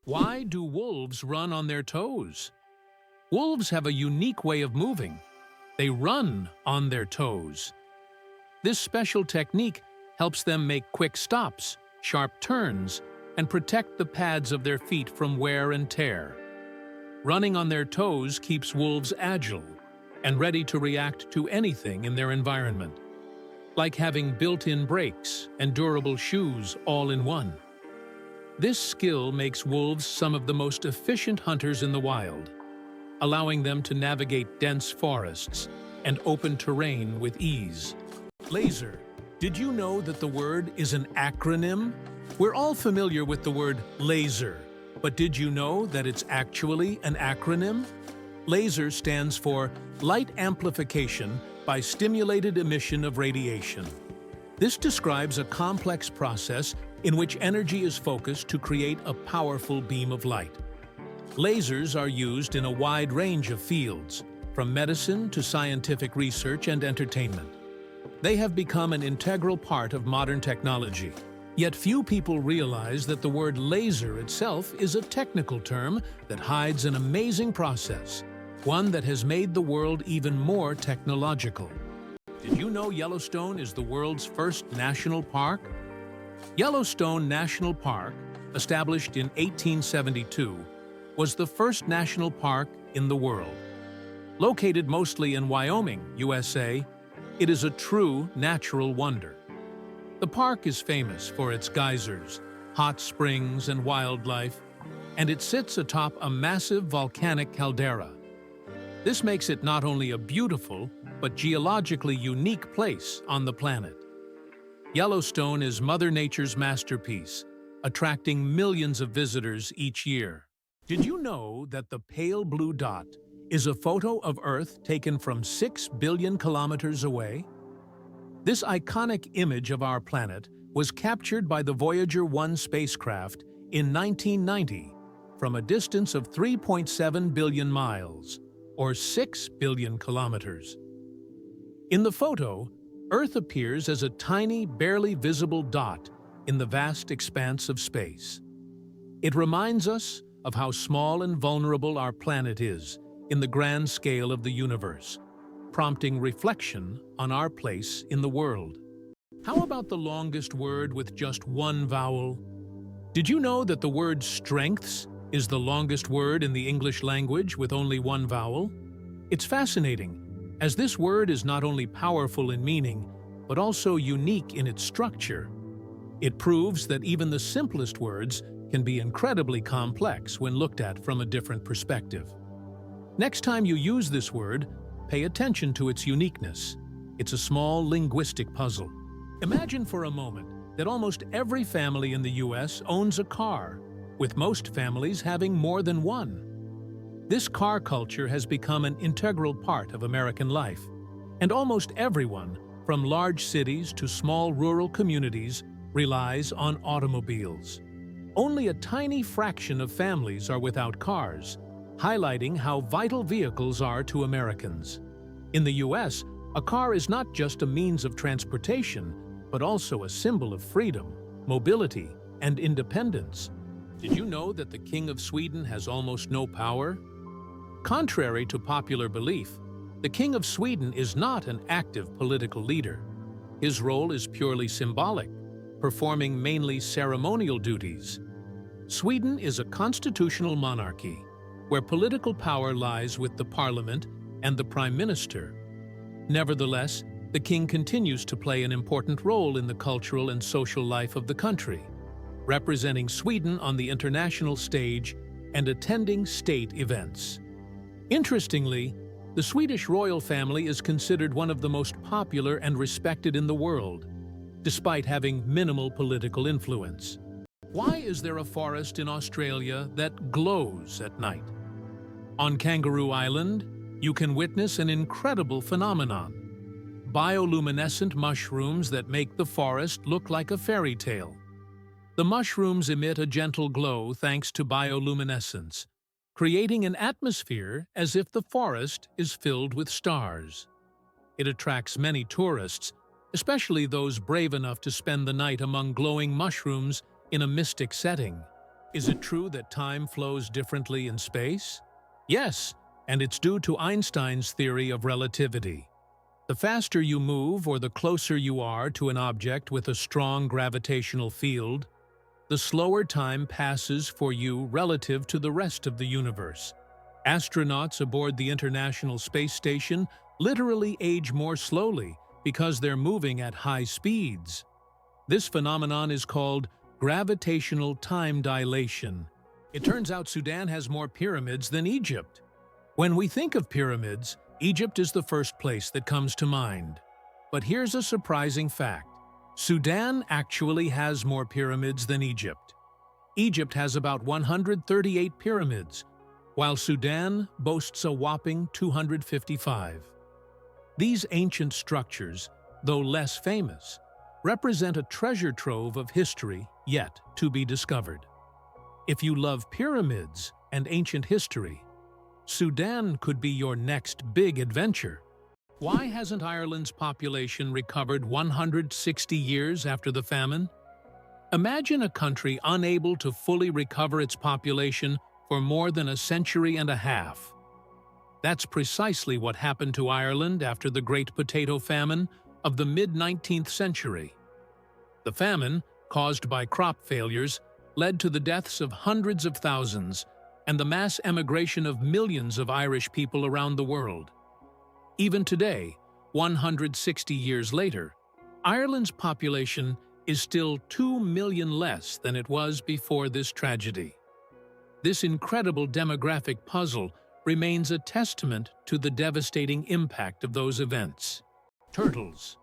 Why do wolves run on their toes? Wolves have a unique way of moving. They run on their toes. This special technique helps them make quick stops, sharp turns, and protect the pads of their feet from wear and tear. Running on their toes keeps wolves agile and ready to react to anything in their environment, like having built-in brakes and durable shoes all in one. This skill makes wolves some of the most efficient hunters in the wild, allowing them to navigate dense forests and open terrain with ease. Laser. Did you know that the word is an acronym? We're all familiar with the word laser, but did you know that it's actually an acronym? LASER stands for Light Amplification by Stimulated Emission of Radiation. This describes a complex process in which energy is focused to create a powerful beam of light. Lasers are used in a wide range of fields, from medicine to scientific research and entertainment. They have become an integral part of modern technology. Yet few people realize that the word laser itself is a technical term that hides an amazing process, one that has made the world even more technological. Did you know Yellowstone is the world's first national park? Yellowstone National Park, established in 1872, was the first national park in the world. Located mostly in Wyoming, USA, it is a true natural wonder. The park is famous for its geysers, hot springs, and wildlife, and it sits atop a massive volcanic caldera. This makes it not only a beautiful, but geologically unique place on the planet. Yellowstone is Mother Nature's masterpiece, attracting millions of visitors each year. Did you know that the pale blue dot is a photo of Earth taken from 6 billion kilometers away? This iconic image of our planet was captured by the Voyager 1 spacecraft in 1990 from a distance of 3.7 billion miles, or 6 billion kilometers. In the photo, Earth appears as a tiny, barely visible dot in the vast expanse of space. It reminds us of how small and vulnerable our planet is in the grand scale of the universe, prompting reflection on our place in the world. How about the longest word with just one vowel? Did you know that the word strengths is the longest word in the English language with only one vowel? It's fascinating, as this word is not only powerful in meaning, but also unique in its structure. It proves that even the simplest words can be incredibly complex when looked at from a different perspective. Next time you use this word, pay attention to its uniqueness. It's a small linguistic puzzle. Imagine for a moment that almost every family in the US owns a car, with most families having more than one. This car culture has become an integral part of American life, and almost everyone, from large cities to small rural communities, relies on automobiles. Only a tiny fraction of families are without cars, highlighting how vital vehicles are to Americans. In the US, a car is not just a means of transportation, but also a symbol of freedom, mobility, and independence. Did you know that the King of Sweden has almost no power? Contrary to popular belief, the King of Sweden is not an active political leader. His role is purely symbolic, performing mainly ceremonial duties. Sweden is a constitutional monarchy, where political power lies with the parliament and the prime minister. Nevertheless, the king continues to play an important role in the cultural and social life of the country, representing Sweden on the international stage and attending state events. Interestingly, the Swedish royal family is considered one of the most popular and respected in the world, despite having minimal political influence. Why is there a forest in Australia that glows at night? On Kangaroo Island, you can witness an incredible phenomenon: bioluminescent mushrooms that make the forest look like a fairy tale. The mushrooms emit a gentle glow thanks to bioluminescence, creating an atmosphere as if the forest is filled with stars. It attracts many tourists, especially those brave enough to spend the night among glowing mushrooms in a mystic setting. Is it true that time flows differently in space? Yes, and it's due to Einstein's theory of relativity. The faster you move or the closer you are to an object with a strong gravitational field, the slower time passes for you relative to the rest of the universe. Astronauts aboard the International Space Station literally age more slowly because they're moving at high speeds. This phenomenon is called gravitational time dilation. It turns out Sudan has more pyramids than Egypt. When we think of pyramids, Egypt is the first place that comes to mind. But here's a surprising fact. Sudan actually has more pyramids than Egypt. Egypt has about 138 pyramids, while Sudan boasts a whopping 255. These ancient structures, though less famous, represent a treasure trove of history yet to be discovered. If you love pyramids and ancient history, Sudan could be your next big adventure. Why hasn't Ireland's population recovered 160 years after the famine? Imagine a country unable to fully recover its population for more than a century and a half. That's precisely what happened to Ireland after the Great Potato Famine of the mid-19th century. The famine, caused by crop failures, led to the deaths of hundreds of thousands and the mass emigration of millions of Irish people around the world. Even today, 160 years later, Ireland's population is still 2 million less than it was before this tragedy. This incredible demographic puzzle remains a testament to the devastating impact of those events. Turtles.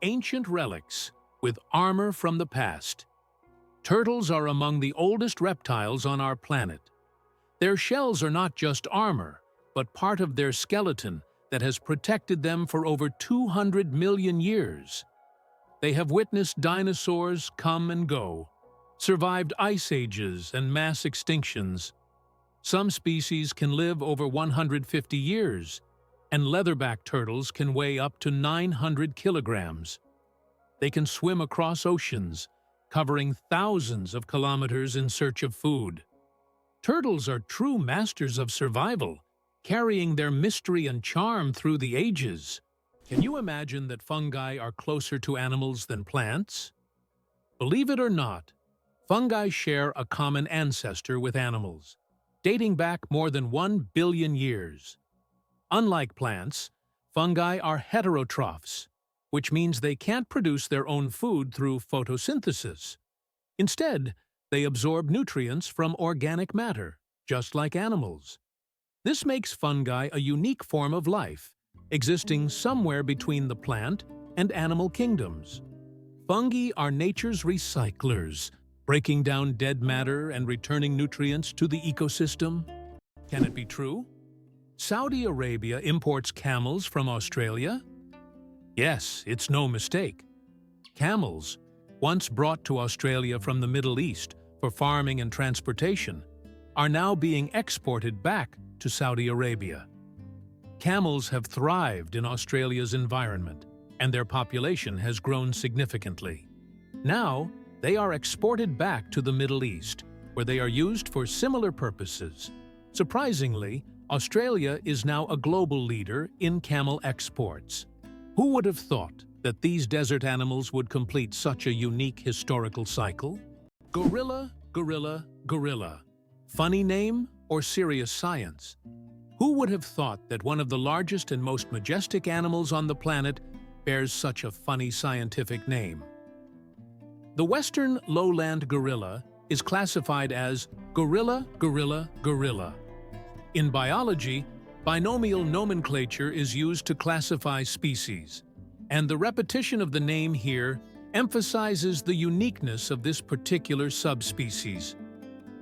Ancient relics with armor from the past. Turtles are among the oldest reptiles on our planet. Their shells are not just armor, but part of their skeleton that has protected them for over 200 million years. They have witnessed dinosaurs come and go, survived ice ages and mass extinctions. Some species can live over 150 years, and leatherback turtles can weigh up to 900 kilograms. They can swim across oceans, covering thousands of kilometers in search of food. Turtles are true masters of survival, carrying their mystery and charm through the ages. Can you imagine that fungi are closer to animals than plants? Believe it or not, fungi share a common ancestor with animals, dating back more than 1 billion years. Unlike plants, fungi are heterotrophs, which means they can't produce their own food through photosynthesis. Instead, they absorb nutrients from organic matter, just like animals. This makes fungi a unique form of life, existing somewhere between the plant and animal kingdoms. Fungi are nature's recyclers, breaking down dead matter and returning nutrients to the ecosystem. Can it be true? Saudi Arabia imports camels from Australia? Yes, it's no mistake. Camels, once brought to Australia from the Middle East for farming and transportation, are now being exported back to Saudi Arabia. Camels have thrived in Australia's environment, and their population has grown significantly. Now, they are exported back to the Middle East, where they are used for similar purposes. Surprisingly, Australia is now a global leader in camel exports. Who would have thought that these desert animals would complete such a unique historical cycle? Gorilla, gorilla, gorilla. Funny name or serious science? Who would have thought that one of the largest and most majestic animals on the planet bears such a funny scientific name? The western lowland gorilla is classified as gorilla, gorilla, gorilla. In biology, binomial nomenclature is used to classify species, and the repetition of the name here emphasizes the uniqueness of this particular subspecies.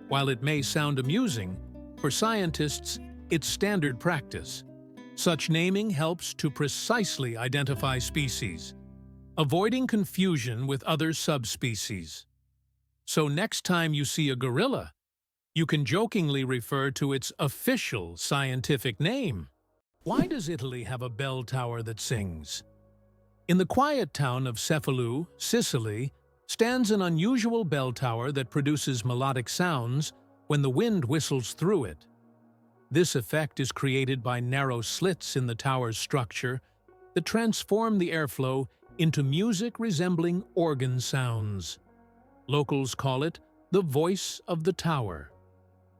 While it may sound amusing, for scientists, it's standard practice. Such naming helps to precisely identify species, avoiding confusion with other subspecies. So next time you see a gorilla, you can jokingly refer to its official scientific name. Why does Italy have a bell tower that sings? In the quiet town of Cefalù, Sicily, stands an unusual bell tower that produces melodic sounds when the wind whistles through it. This effect is created by narrow slits in the tower's structure that transform the airflow into music resembling organ sounds. Locals call it the voice of the tower,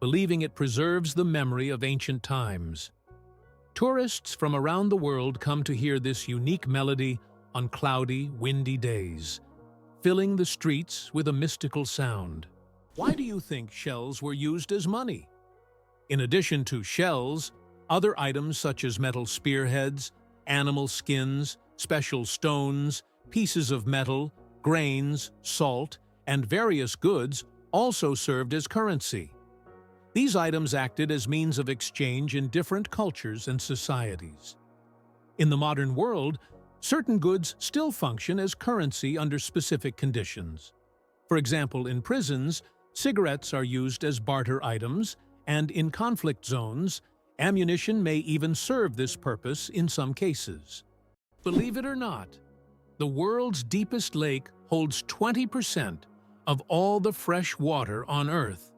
believing it preserves the memory of ancient times. Tourists from around the world come to hear this unique melody on cloudy, windy days, filling the streets with a mystical sound. Why do you think shells were used as money? In addition to shells, other items such as metal spearheads, animal skins, special stones, pieces of metal, grains, salt, and various goods also served as currency. These items acted as means of exchange in different cultures and societies. In the modern world, certain goods still function as currency under specific conditions. For example, in prisons, cigarettes are used as barter items, and in conflict zones, ammunition may even serve this purpose in some cases. Believe it or not, the world's deepest lake holds 20% of all the fresh water on Earth.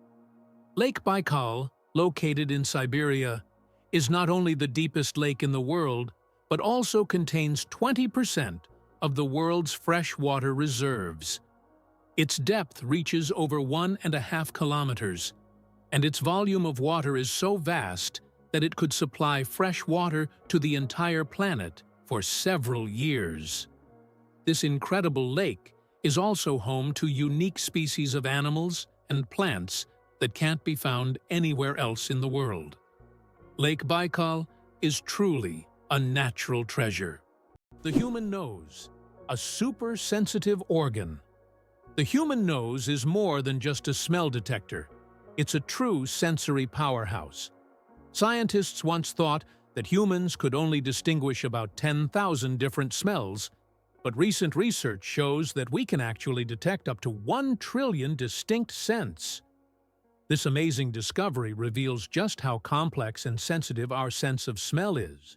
Lake Baikal, located in Siberia, is not only the deepest lake in the world, but also contains 20% of the world's freshwater reserves. Its depth reaches over 1.5 kilometers, and its volume of water is so vast that it could supply fresh water to the entire planet for several years. This incredible lake is also home to unique species of animals and plants that can't be found anywhere else in the world. Lake Baikal is truly a natural treasure. The human nose, a super-sensitive organ. The human nose is more than just a smell detector. It's a true sensory powerhouse. Scientists once thought that humans could only distinguish about 10,000 different smells, but recent research shows that we can actually detect up to 1 trillion distinct scents. This amazing discovery reveals just how complex and sensitive our sense of smell is.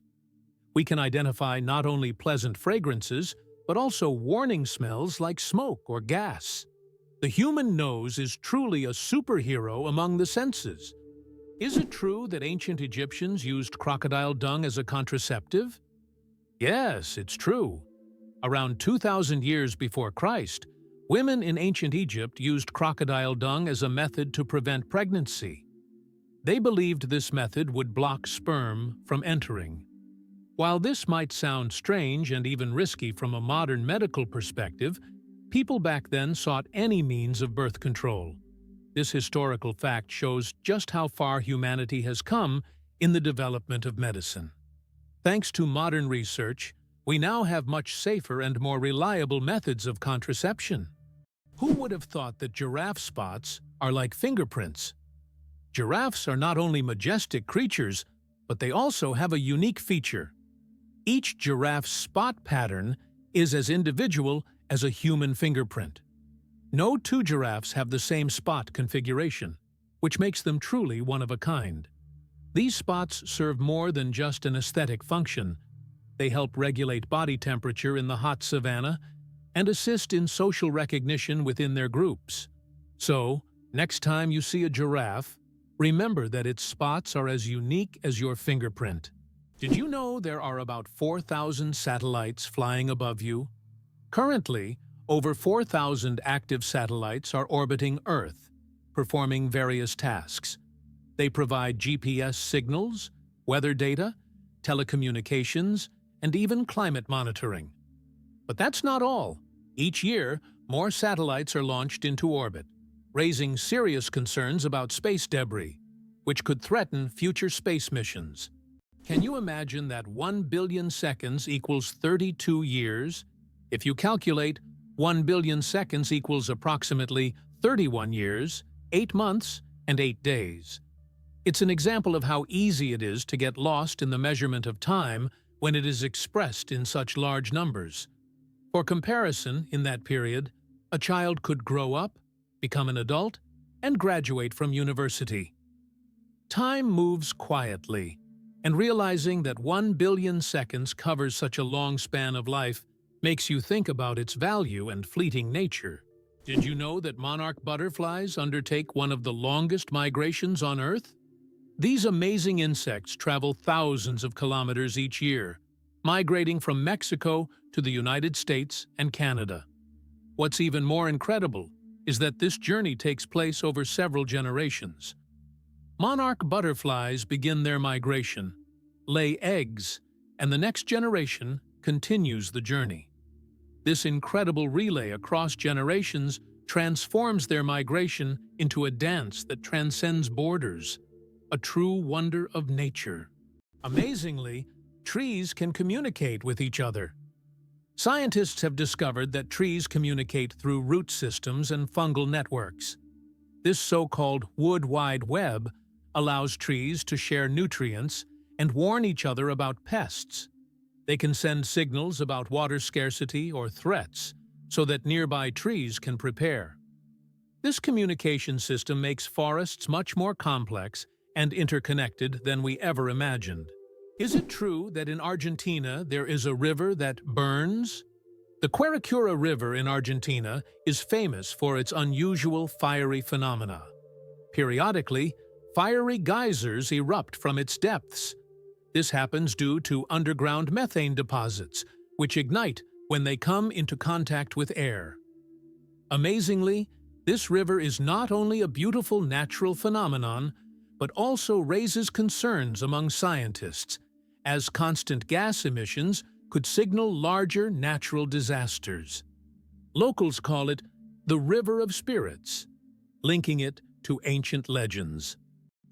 We can identify not only pleasant fragrances, but also warning smells like smoke or gas. The human nose is truly a superhero among the senses. Is it true that ancient Egyptians used crocodile dung as a contraceptive? Yes, it's true. Around 2,000 years before Christ, women in ancient Egypt used crocodile dung as a method to prevent pregnancy. They believed this method would block sperm from entering. While this might sound strange and even risky from a modern medical perspective, people back then sought any means of birth control. This historical fact shows just how far humanity has come in the development of medicine. Thanks to modern research, we now have much safer and more reliable methods of contraception. Who would have thought that giraffe spots are like fingerprints? Giraffes are not only majestic creatures, but they also have a unique feature. Each giraffe's spot pattern is as individual as a human fingerprint. No two giraffes have the same spot configuration, which makes them truly one of a kind. These spots serve more than just an aesthetic function. They help regulate body temperature in the hot savanna and assist in social recognition within their groups. So, next time you see a giraffe, remember that its spots are as unique as your fingerprint. Did you know there are about 4,000 satellites flying above you? Currently, over 4,000 active satellites are orbiting Earth, performing various tasks. They provide GPS signals, weather data, telecommunications, and even climate monitoring. But that's not all. Each year, more satellites are launched into orbit, raising serious concerns about space debris, which could threaten future space missions. Can you imagine that 1 billion seconds equals 32 years? If you calculate 1 billion seconds equals approximately 31 years, 8 months, and 8 days. It's an example of how easy it is to get lost in the measurement of time when it is expressed in such large numbers. For comparison, in that period, a child could grow up, become an adult, and graduate from university. Time moves quietly, and realizing that 1 billion seconds covers such a long span of life makes you think about its value and fleeting nature. Did you know that monarch butterflies undertake one of the longest migrations on Earth? These amazing insects travel thousands of kilometers each year, migrating from Mexico to the United States and Canada. What's even more incredible is that this journey takes place over several generations. Monarch butterflies begin their migration, lay eggs, and the next generation continues the journey. This incredible relay across generations transforms their migration into a dance that transcends borders, a true wonder of nature. Amazingly, trees can communicate with each other. Scientists have discovered that trees communicate through root systems and fungal networks. This so-called wood wide web allows trees to share nutrients and warn each other about pests. They can send signals about water scarcity or threats so that nearby trees can prepare. This communication system makes forests much more complex and interconnected than we ever imagined. Is it true that in Argentina there is a river that burns? The Quirecura River in Argentina is famous for its unusual fiery phenomena. Periodically, fiery geysers erupt from its depths. This happens due to underground methane deposits, which ignite when they come into contact with air. Amazingly, this river is not only a beautiful natural phenomenon, but also raises concerns among scientists, as constant gas emissions could signal larger natural disasters. Locals call it the River of Spirits, linking it to ancient legends.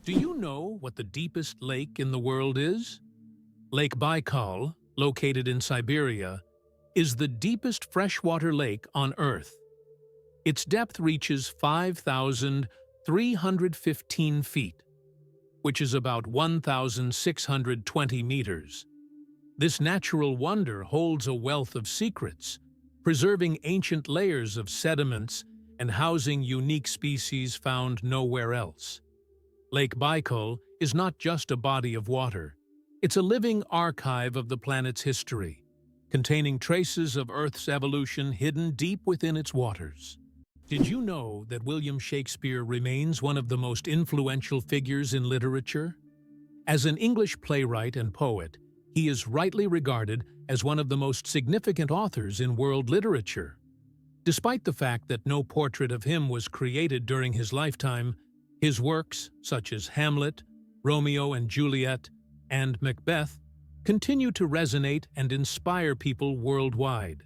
Do you know what the deepest lake in the world is? Lake Baikal, located in Siberia, is the deepest freshwater lake on Earth. Its depth reaches 5,315 feet, which is about 1,620 meters. This natural wonder holds a wealth of secrets, preserving ancient layers of sediments and housing unique species found nowhere else. Lake Baikal is not just a body of water. It's a living archive of the planet's history, containing traces of Earth's evolution hidden deep within its waters. Did you know that William Shakespeare remains one of the most influential figures in literature? As an English playwright and poet, he is rightly regarded as one of the most significant authors in world literature. Despite the fact that no portrait of him was created during his lifetime, his works, such as Hamlet, Romeo and Juliet, and Macbeth, continue to resonate and inspire people worldwide.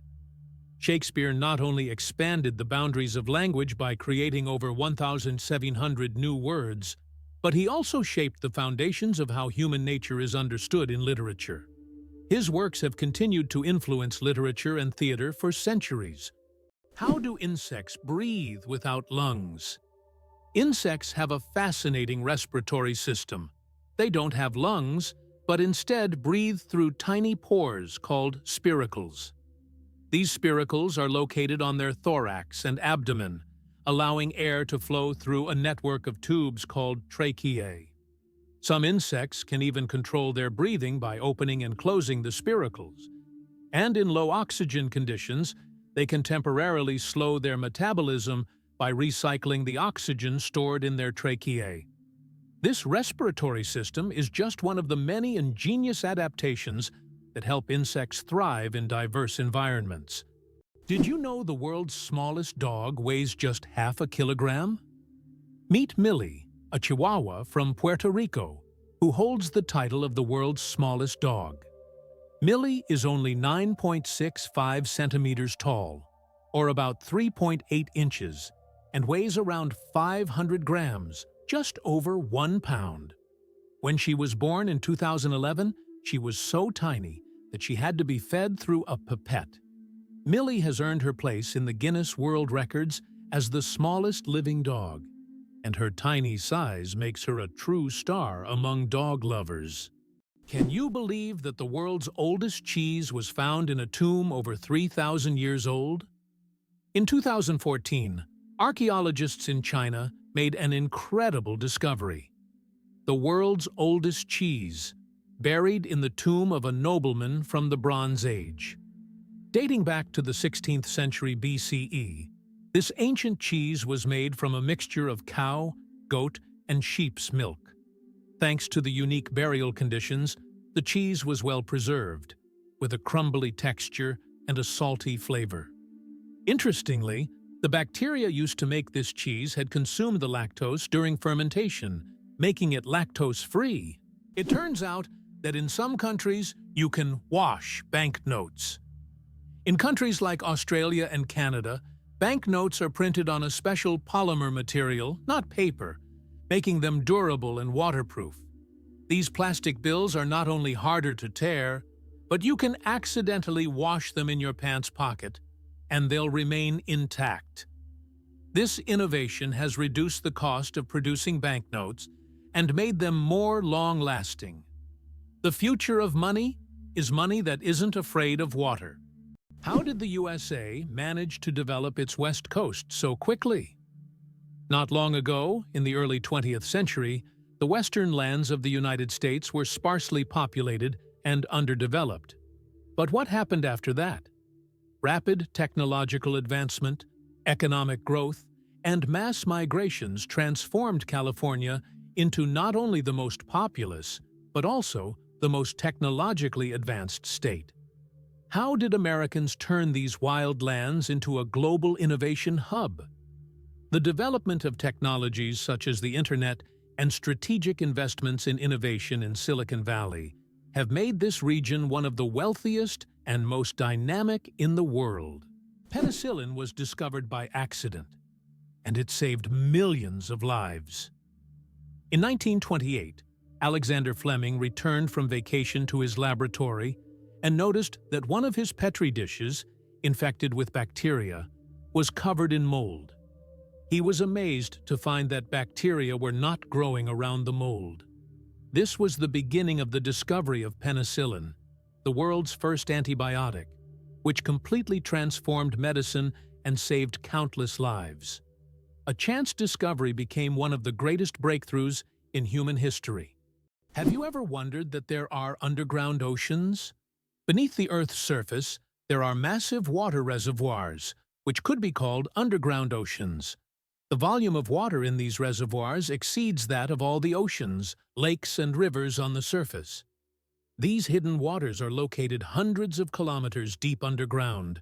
Shakespeare not only expanded the boundaries of language by creating over 1,700 new words, but he also shaped the foundations of how human nature is understood in literature. His works have continued to influence literature and theater for centuries. How do insects breathe without lungs? Insects have a fascinating respiratory system. They don't have lungs, but instead breathe through tiny pores called spiracles. These spiracles are located on their thorax and abdomen, allowing air to flow through a network of tubes called tracheae. Some insects can even control their breathing by opening and closing the spiracles. And in low oxygen conditions, they can temporarily slow their metabolism by recycling the oxygen stored in their tracheae. This respiratory system is just one of the many ingenious adaptations that help insects thrive in diverse environments. Did you know the world's smallest dog weighs just half a kilogram? Meet Millie, a Chihuahua from Puerto Rico, who holds the title of the world's smallest dog. Millie is only 9.65 centimeters tall, or about 3.8 inches, and weighs around 500 grams, just over 1 pound. When she was born in 2011, she was so tiny that she had to be fed through a pipette. Millie has earned her place in the Guinness World Records as the smallest living dog, and her tiny size makes her a true star among dog lovers. Can you believe that the world's oldest cheese was found in a tomb over 3,000 years old? In 2014, archaeologists in China made an incredible discovery. The world's oldest cheese, buried in the tomb of a nobleman from the Bronze Age. Dating back to the 16th century BCE, This ancient cheese was made from a mixture of cow, goat, and sheep's milk. Thanks to the unique burial conditions, the cheese was well preserved, with a crumbly texture and a salty flavor. Interestingly, the bacteria used to make this cheese had consumed the lactose during fermentation, making it lactose-free. It turns out that in some countries, you can wash banknotes. In countries like Australia and Canada, banknotes are printed on a special polymer material, not paper, making them durable and waterproof. These plastic bills are not only harder to tear, but you can accidentally wash them in your pants pocket, and they'll remain intact. This innovation has reduced the cost of producing banknotes and made them more long-lasting. The future of money is money that isn't afraid of water. How did the USA manage to develop its West Coast so quickly? Not long ago, in the early 20th century, the western lands of the United States were sparsely populated and underdeveloped. But what happened after that? Rapid technological advancement, economic growth, and mass migrations transformed California into not only the most populous, but also the most technologically advanced state. How did Americans turn these wild lands into a global innovation hub? The development of technologies such as the Internet and strategic investments in innovation in Silicon Valley have made this region one of the wealthiest and most dynamic in the world. Penicillin was discovered by accident, and it saved millions of lives. In 1928, Alexander Fleming returned from vacation to his laboratory and noticed that one of his Petri dishes, infected with bacteria, was covered in mold. He was amazed to find that bacteria were not growing around the mold. This was the beginning of the discovery of penicillin, the world's first antibiotic, which completely transformed medicine and saved countless lives. A chance discovery became one of the greatest breakthroughs in human history. Have you ever wondered that there are underground oceans? Beneath the Earth's surface, there are massive water reservoirs, which could be called underground oceans. The volume of water in these reservoirs exceeds that of all the oceans, lakes, and rivers on the surface. These hidden waters are located hundreds of kilometers deep underground,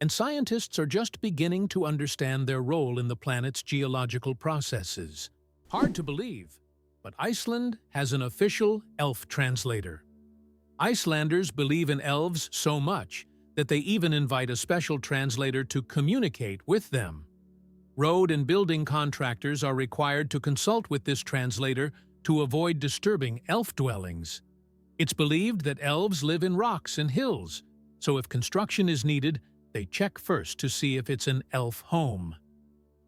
and scientists are just beginning to understand their role in the planet's geological processes. Hard to believe, but Iceland has an official elf translator. Icelanders believe in elves so much that they even invite a special translator to communicate with them. Road and building contractors are required to consult with this translator to avoid disturbing elf dwellings. It's believed that elves live in rocks and hills, so if construction is needed, they check first to see if it's an elf home.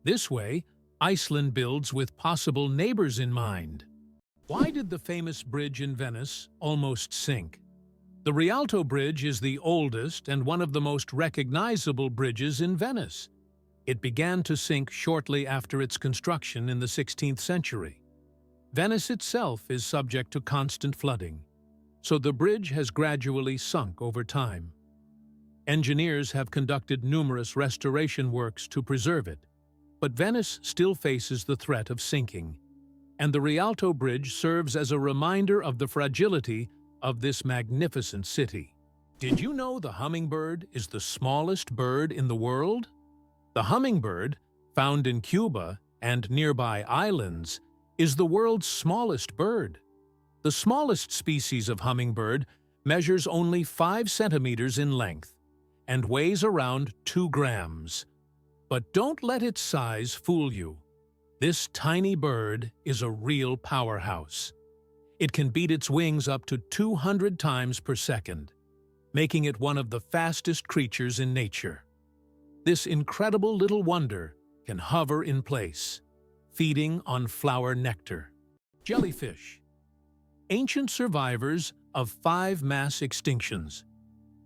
This way, Iceland builds with possible neighbors in mind. Why did the famous bridge in Venice almost sink? The Rialto Bridge is the oldest and one of the most recognizable bridges in Venice. It began to sink shortly after its construction in the 16th century. Venice itself is subject to constant flooding, so the bridge has gradually sunk over time. Engineers have conducted numerous restoration works to preserve it, but Venice still faces the threat of sinking, and the Rialto Bridge serves as a reminder of the fragility of this magnificent city. Did you know the hummingbird is the smallest bird in the world? The hummingbird, found in Cuba and nearby islands, is the world's smallest bird. The smallest species of hummingbird measures only 5 centimeters in length and weighs around 2 grams. But don't let its size fool you. This tiny bird is a real powerhouse. It can beat its wings up to 200 times per second, making it one of the fastest creatures in nature. This incredible little wonder can hover in place, feeding on flower nectar. Jellyfish. Ancient survivors of 5 mass extinctions.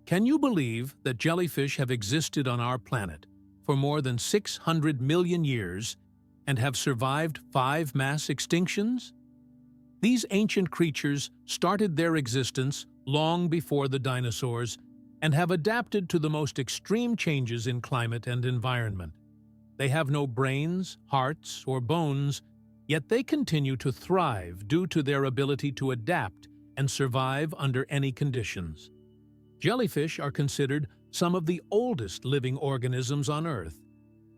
Can you believe that jellyfish have existed on our planet for more than 600 million years and have survived 5 mass extinctions? These ancient creatures started their existence long before the dinosaurs and have adapted to the most extreme changes in climate and environment. They have no brains, hearts, or bones, yet they continue to thrive due to their ability to adapt and survive under any conditions. Jellyfish are considered some of the oldest living organisms on Earth,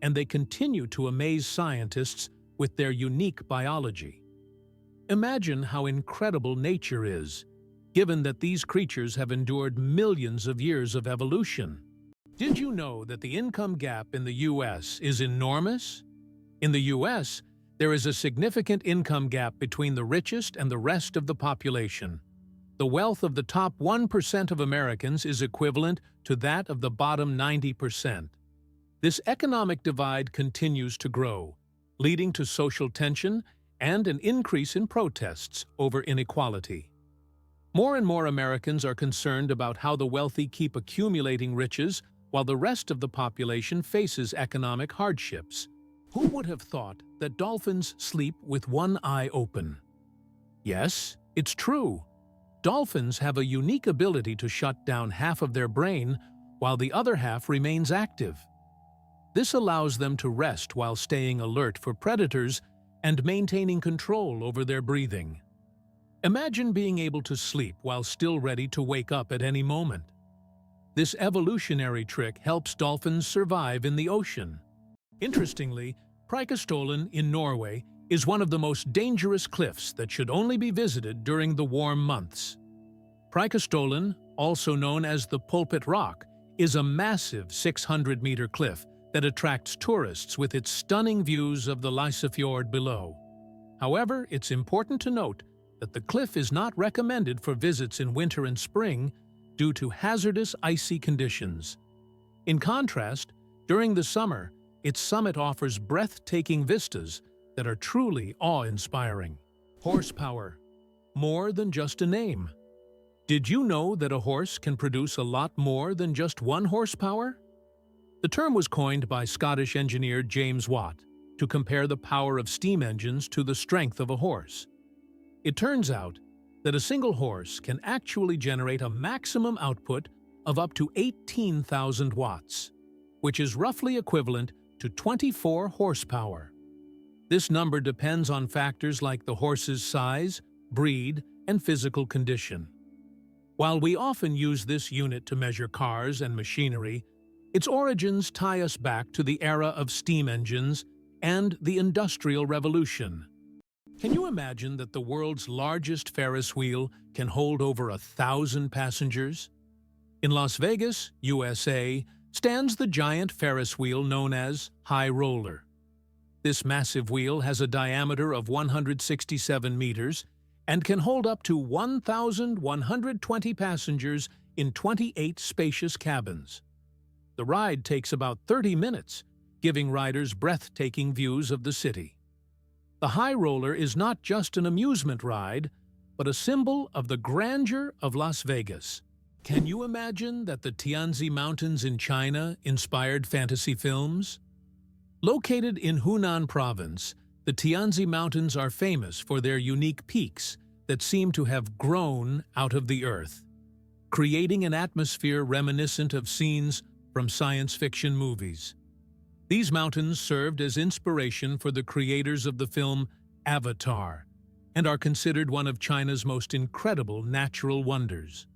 and they continue to amaze scientists with their unique biology. Imagine how incredible nature is, given that these creatures have endured millions of years of evolution. Did you know that the income gap in the U.S. is enormous? In the U.S., there is a significant income gap between the richest and the rest of the population. The wealth of the top 1% of Americans is equivalent to that of the bottom 90%. This economic divide continues to grow, leading to social tension and an increase in protests over inequality. More and more Americans are concerned about how the wealthy keep accumulating riches while the rest of the population faces economic hardships. Who would have thought that dolphins sleep with one eye open? Yes, it's true. Dolphins have a unique ability to shut down half of their brain while the other half remains active. This allows them to rest while staying alert for predators and maintaining control over their breathing. Imagine being able to sleep while still ready to wake up at any moment. This evolutionary trick helps dolphins survive in the ocean. Interestingly, Preikestolen in Norway is one of the most dangerous cliffs that should only be visited during the warm months. Preikestolen, also known as the Pulpit Rock, is a massive 600-meter cliff that attracts tourists with its stunning views of the Lysefjord below. However, it's important to note that the cliff is not recommended for visits in winter and spring due to hazardous icy conditions. In contrast, during the summer, its summit offers breathtaking vistas that are truly awe-inspiring. Horsepower. More than just a name. Did you know that a horse can produce a lot more than just 1 horsepower? The term was coined by Scottish engineer James Watt to compare the power of steam engines to the strength of a horse. It turns out that a single horse can actually generate a maximum output of up to 18,000 watts, which is roughly equivalent to 24 horsepower. This number depends on factors like the horse's size, breed, and physical condition. While we often use this unit to measure cars and machinery, its origins tie us back to the era of steam engines and the Industrial Revolution. Can you imagine that the world's largest Ferris wheel can hold over 1,000 passengers? In Las Vegas, USA, stands the giant Ferris wheel known as High Roller. This massive wheel has a diameter of 167 meters and can hold up to 1,120 passengers in 28 spacious cabins. The ride takes about 30 minutes, giving riders breathtaking views of the city. The High Roller is not just an amusement ride, but a symbol of the grandeur of Las Vegas. Can you imagine that the Tianzi Mountains in China inspired fantasy films? Located in Hunan Province, the Tianzi Mountains are famous for their unique peaks that seem to have grown out of the earth, creating an atmosphere reminiscent of scenes from science fiction movies. These mountains served as inspiration for the creators of the film Avatar and are considered one of China's most incredible natural wonders.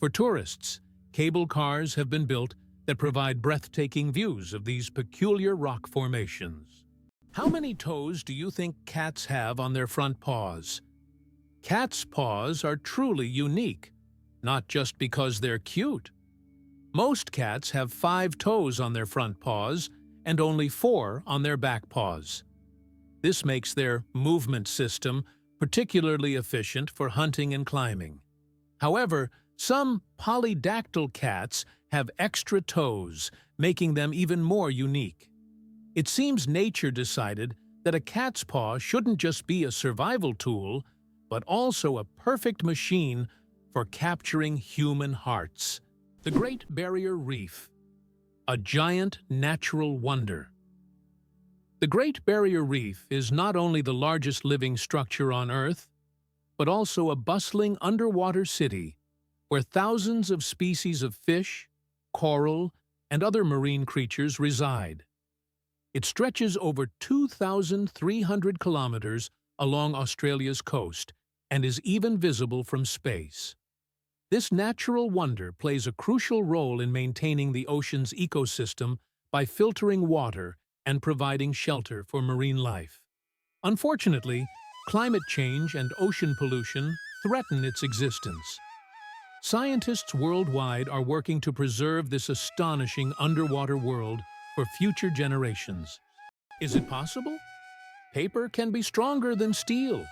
For tourists, cable cars have been built that provide breathtaking views of these peculiar rock formations. How many toes do you think cats have on their front paws? Cats' paws are truly unique, not just because they're cute. Most cats have 5 toes on their front paws and only 4 on their back paws. This makes their movement system particularly efficient for hunting and climbing. However, some polydactyl cats have extra toes, making them even more unique. It seems nature decided that a cat's paw shouldn't just be a survival tool, but also a perfect machine for capturing human hearts. The Great Barrier Reef, a giant natural wonder. The Great Barrier Reef is not only the largest living structure on Earth, but also a bustling underwater city where thousands of species of fish, coral, and other marine creatures reside. It stretches over 2,300 kilometers along Australia's coast and is even visible from space. This natural wonder plays a crucial role in maintaining the ocean's ecosystem by filtering water and providing shelter for marine life. Unfortunately, climate change and ocean pollution threaten its existence. Scientists worldwide are working to preserve this astonishing underwater world for future generations. Is it possible? Paper can be stronger than steel.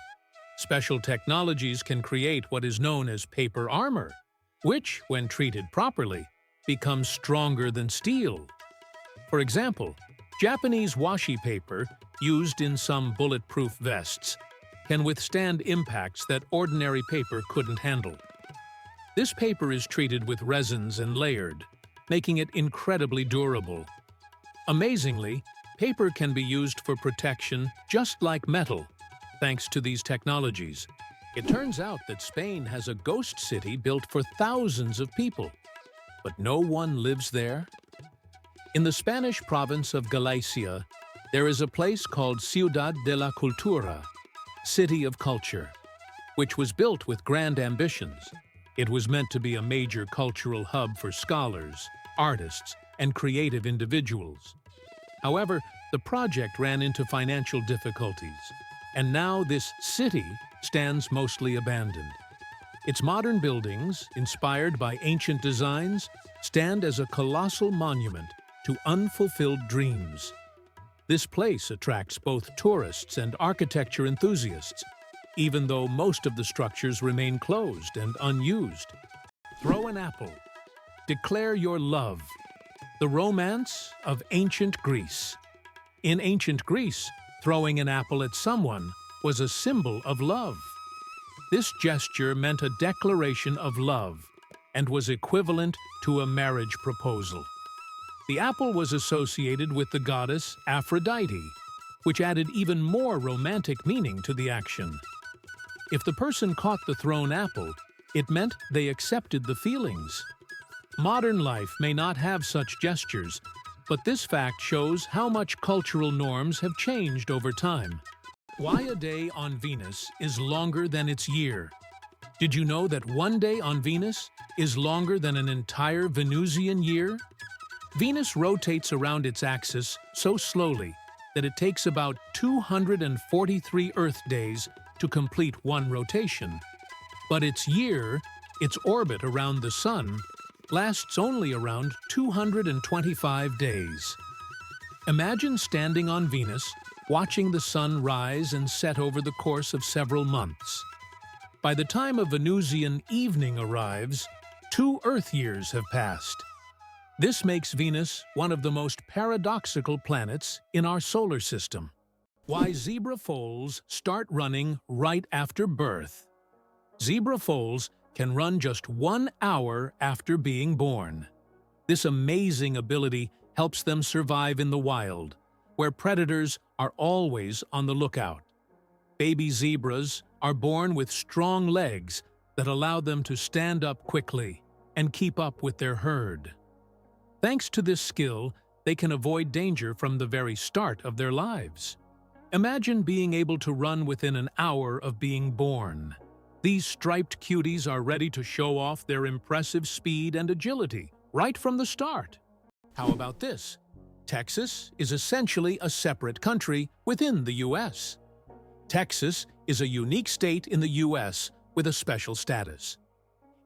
Special technologies can create what is known as paper armor, which, when treated properly, becomes stronger than steel. For example, Japanese washi paper, used in some bulletproof vests, can withstand impacts that ordinary paper couldn't handle. This paper is treated with resins and layered, making it incredibly durable. Amazingly, paper can be used for protection just like metal, thanks to these technologies. It turns out that Spain has a ghost city built for thousands of people, but no one lives there. In the Spanish province of Galicia, there is a place called Ciudad de la Cultura, City of Culture, which was built with grand ambitions. It was meant to be a major cultural hub for scholars, artists, and creative individuals. However, the project ran into financial difficulties, and now this city stands mostly abandoned. Its modern buildings, inspired by ancient designs, stand as a colossal monument to unfulfilled dreams. This place attracts both tourists and architecture enthusiasts, even though most of the structures remain closed and unused. Throw an apple. Declare your love. The romance of ancient Greece. In ancient Greece, throwing an apple at someone was a symbol of love. This gesture meant a declaration of love and was equivalent to a marriage proposal. The apple was associated with the goddess Aphrodite, which added even more romantic meaning to the action. If the person caught the thrown apple, it meant they accepted the feelings. Modern life may not have such gestures, but this fact shows how much cultural norms have changed over time. Why a day on Venus is longer than its year? Did you know that one day on Venus is longer than an entire Venusian year? Venus rotates around its axis so slowly that it takes about 243 Earth days to complete one rotation. But its year, its orbit around the Sun, lasts only around 225 days. Imagine standing on Venus, watching the Sun rise and set over the course of several months. By the time a Venusian evening arrives, 2 Earth years have passed. This makes Venus one of the most paradoxical planets in our solar system. Why zebra foals start running right after birth. Zebra foals can run just 1 hour after being born. This amazing ability helps them survive in the wild, where predators are always on the lookout. Baby zebras are born with strong legs that allow them to stand up quickly and keep up with their herd. Thanks to this skill, they can avoid danger from the very start of their lives. Imagine being able to run within an hour of being born. These striped cuties are ready to show off their impressive speed and agility right from the start. How about this? Texas is essentially a separate country within the U.S. Texas is a unique state in the U.S. with a special status.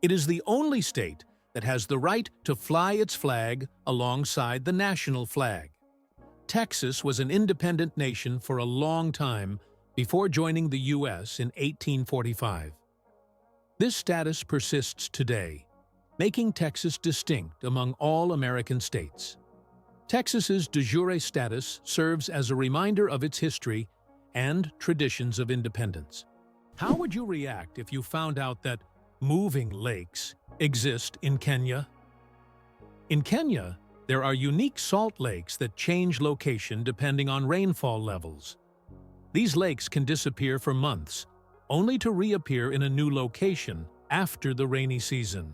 It is the only state that has the right to fly its flag alongside the national flag. Texas was an independent nation for a long time before joining the U.S. in 1845. This status persists today, making Texas distinct among all American states. Texas's de jure status serves as a reminder of its history and traditions of independence. How would you react if you found out that moving lakes exist in Kenya? In Kenya, there are unique salt lakes that change location depending on rainfall levels. These lakes can disappear for months, only to reappear in a new location after the rainy season.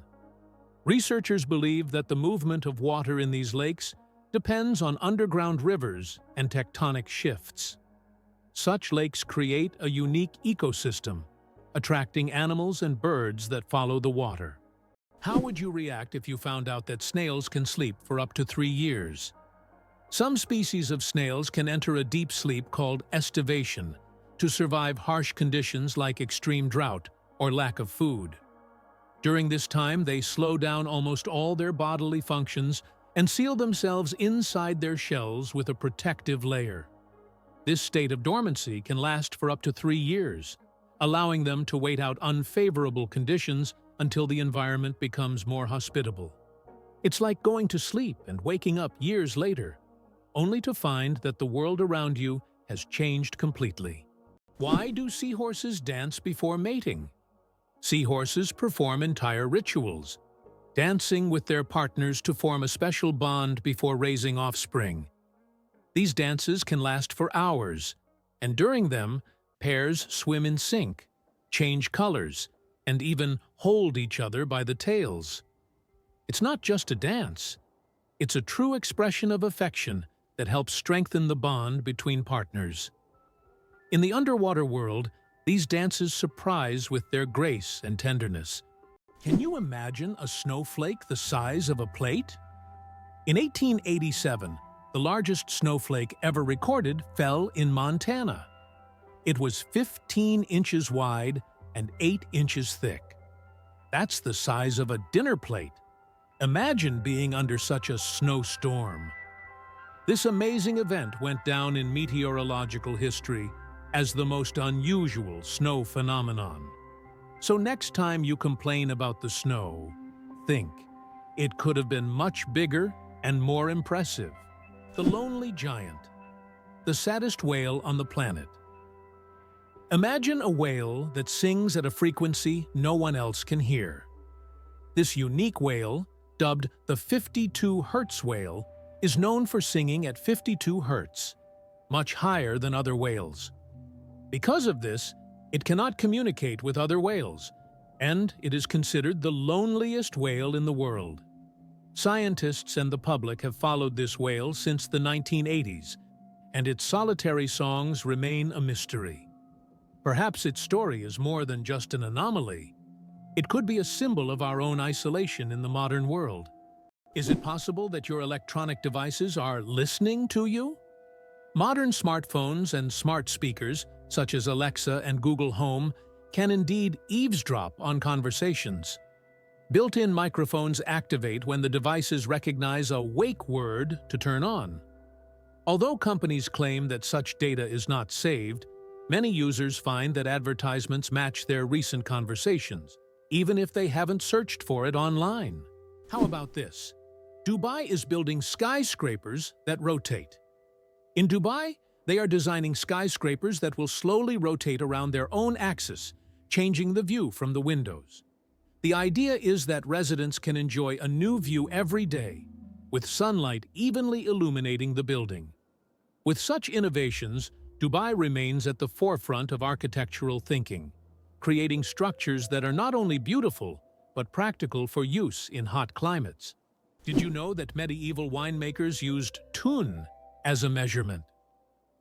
Researchers believe that the movement of water in these lakes depends on underground rivers and tectonic shifts. Such lakes create a unique ecosystem, attracting animals and birds that follow the water. How would you react if you found out that snails can sleep for up to 3 years? Some species of snails can enter a deep sleep called estivation to survive harsh conditions like extreme drought or lack of food. During this time, they slow down almost all their bodily functions and seal themselves inside their shells with a protective layer. This state of dormancy can last for up to 3 years, allowing them to wait out unfavorable conditions until the environment becomes more hospitable. It's like going to sleep and waking up years later, only to find that the world around you has changed completely. Why do seahorses dance before mating? Seahorses perform entire rituals, dancing with their partners to form a special bond before raising offspring. These dances can last for hours, and during them, pairs swim in sync, change colors, and even hold each other by the tails. It's not just a dance. It's a true expression of affection that helps strengthen the bond between partners. In the underwater world, these dances surprise with their grace and tenderness. Can you imagine a snowflake the size of a plate? In 1887, the largest snowflake ever recorded fell in Montana. It was 15 inches wide and 8 inches thick. That's the size of a dinner plate. Imagine being under such a snowstorm. This amazing event went down in meteorological history as the most unusual snow phenomenon. So next time you complain about the snow, think, it could have been much bigger and more impressive. The lonely giant, the saddest whale on the planet. Imagine a whale that sings at a frequency no one else can hear. This unique whale, dubbed the 52 Hertz whale, is known for singing at 52 Hertz, much higher than other whales. Because of this, it cannot communicate with other whales, and it is considered the loneliest whale in the world. Scientists and the public have followed this whale since the 1980s, and its solitary songs remain a mystery. Perhaps its story is more than just an anomaly. It could be a symbol of our own isolation in the modern world. Is it possible that your electronic devices are listening to you? Modern smartphones and smart speakers, such as Alexa and Google Home, can indeed eavesdrop on conversations. Built-in microphones activate when the devices recognize a wake word to turn on. Although companies claim that such data is not saved, many users find that advertisements match their recent conversations, even if they haven't searched for it online. How about this? Dubai is building skyscrapers that rotate. In Dubai, they are designing skyscrapers that will slowly rotate around their own axis, changing the view from the windows. The idea is that residents can enjoy a new view every day, with sunlight evenly illuminating the building. With such innovations, Dubai remains at the forefront of architectural thinking, creating structures that are not only beautiful, but practical for use in hot climates. Did you know that medieval winemakers used tun as a measurement?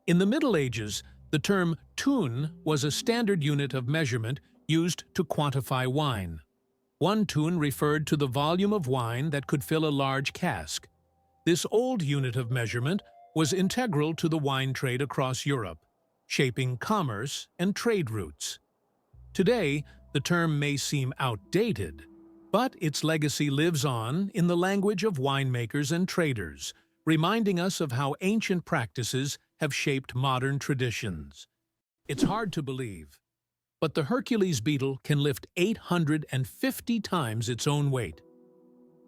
In the Middle Ages, the term tun was a standard unit of measurement used to quantify wine. One tun referred to the volume of wine that could fill a large cask. This old unit of measurement was integral to the wine trade across Europe, shaping commerce and trade routes. Today, the term may seem outdated, but its legacy lives on in the language of winemakers and traders, reminding us of how ancient practices have shaped modern traditions. It's hard to believe, but the Hercules beetle can lift 850 times its own weight.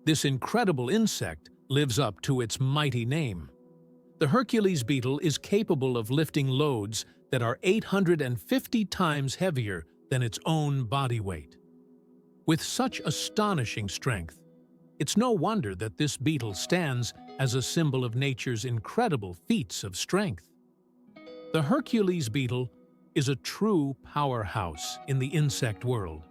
This incredible insect lives up to its mighty name. The Hercules beetle is capable of lifting loads that are 850 times heavier than its own body weight. With such astonishing strength, it's no wonder that this beetle stands as a symbol of nature's incredible feats of strength. The Hercules beetle is a true powerhouse in the insect world,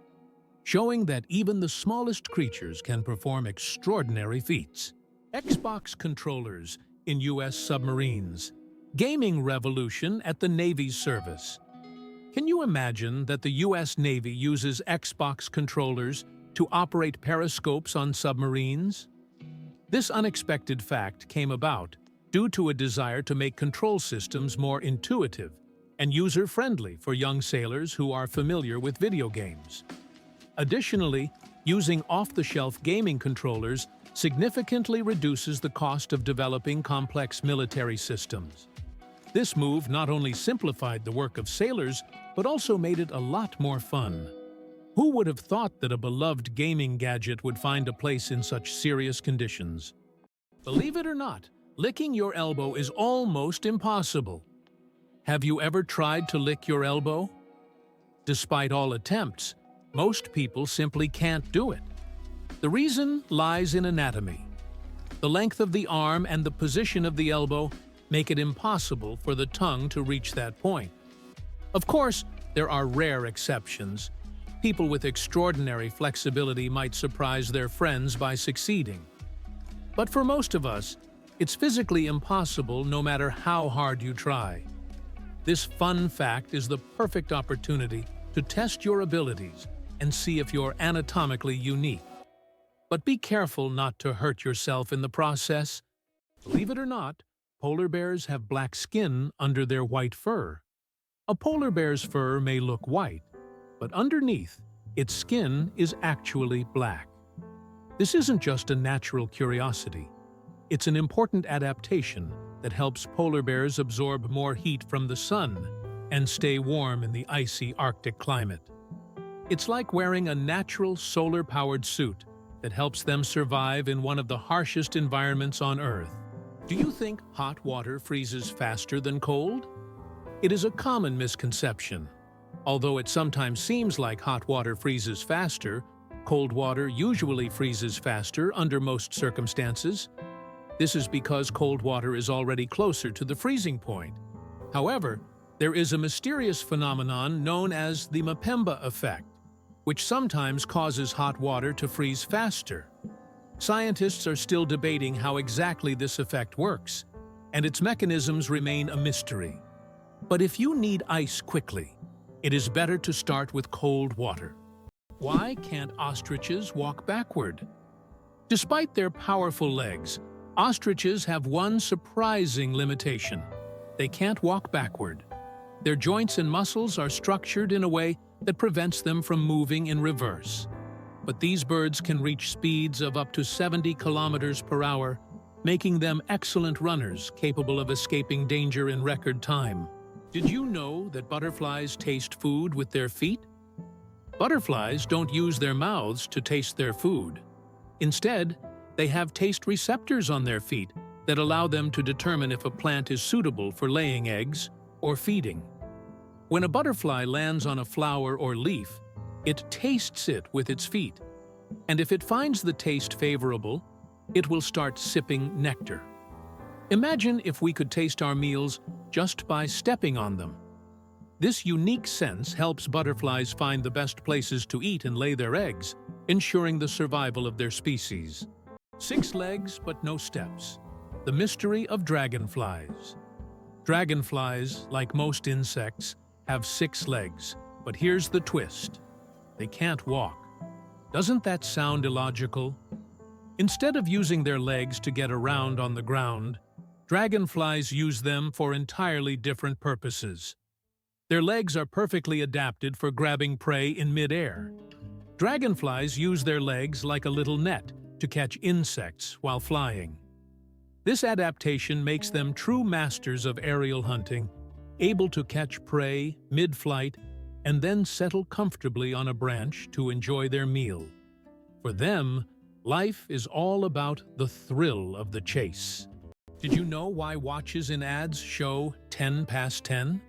showing that even the smallest creatures can perform extraordinary feats. Xbox controllers in U.S. submarines. Gaming revolution at the Navy's service. Can you imagine that the U.S. Navy uses Xbox controllers to operate periscopes on submarines? This unexpected fact came about due to a desire to make control systems more intuitive and user-friendly for young sailors who are familiar with video games. Additionally, using off-the-shelf gaming controllers significantly reduces the cost of developing complex military systems. This move not only simplified the work of sailors, but also made it a lot more fun. Who would have thought that a beloved gaming gadget would find a place in such serious conditions? Believe it or not, licking your elbow is almost impossible. Have you ever tried to lick your elbow? Despite all attempts, most people simply can't do it. The reason lies in anatomy. The length of the arm and the position of the elbow make it impossible for the tongue to reach that point. Of course, there are rare exceptions. People with extraordinary flexibility might surprise their friends by succeeding. But for most of us, it's physically impossible no matter how hard you try. This fun fact is the perfect opportunity to test your abilities and see if you're anatomically unique. But be careful not to hurt yourself in the process. Believe it or not, polar bears have black skin under their white fur. A polar bear's fur may look white, but underneath, its skin is actually black. This isn't just a natural curiosity. It's an important adaptation that helps polar bears absorb more heat from the sun and stay warm in the icy Arctic climate. It's like wearing a natural solar-powered suit that helps them survive in one of the harshest environments on Earth. Do you think hot water freezes faster than cold? It is a common misconception. Although it sometimes seems like hot water freezes faster, cold water usually freezes faster under most circumstances. This is because cold water is already closer to the freezing point. However, there is a mysterious phenomenon known as the Mpemba effect, which sometimes causes hot water to freeze faster. Scientists are still debating how exactly this effect works, and its mechanisms remain a mystery. But if you need ice quickly, it is better to start with cold water. Why can't ostriches walk backward? Despite their powerful legs, ostriches have one surprising limitation. They can't walk backward. Their joints and muscles are structured in a way that prevents them from moving in reverse. But these birds can reach speeds of up to 70 kilometers per hour, making them excellent runners capable of escaping danger in record time. Did you know that butterflies taste food with their feet? Butterflies don't use their mouths to taste their food. Instead, they have taste receptors on their feet that allow them to determine if a plant is suitable for laying eggs or feeding. When a butterfly lands on a flower or leaf, it tastes it with its feet, and if it finds the taste favorable, it will start sipping nectar. Imagine if we could taste our meals just by stepping on them. This unique sense helps butterflies find the best places to eat and lay their eggs, ensuring the survival of their species. 6 legs but no steps. The mystery of dragonflies. Dragonflies, like most insects, have 6 legs, but here's the twist. They can't walk. Doesn't that sound illogical? Instead of using their legs to get around on the ground, dragonflies use them for entirely different purposes. Their legs are perfectly adapted for grabbing prey in mid-air. Dragonflies use their legs like a little net to catch insects while flying. This adaptation makes them true masters of aerial hunting, able to catch prey mid-flight and then settle comfortably on a branch to enjoy their meal. For them, life is all about the thrill of the chase. Did you know why watches in ads show 10 past 10?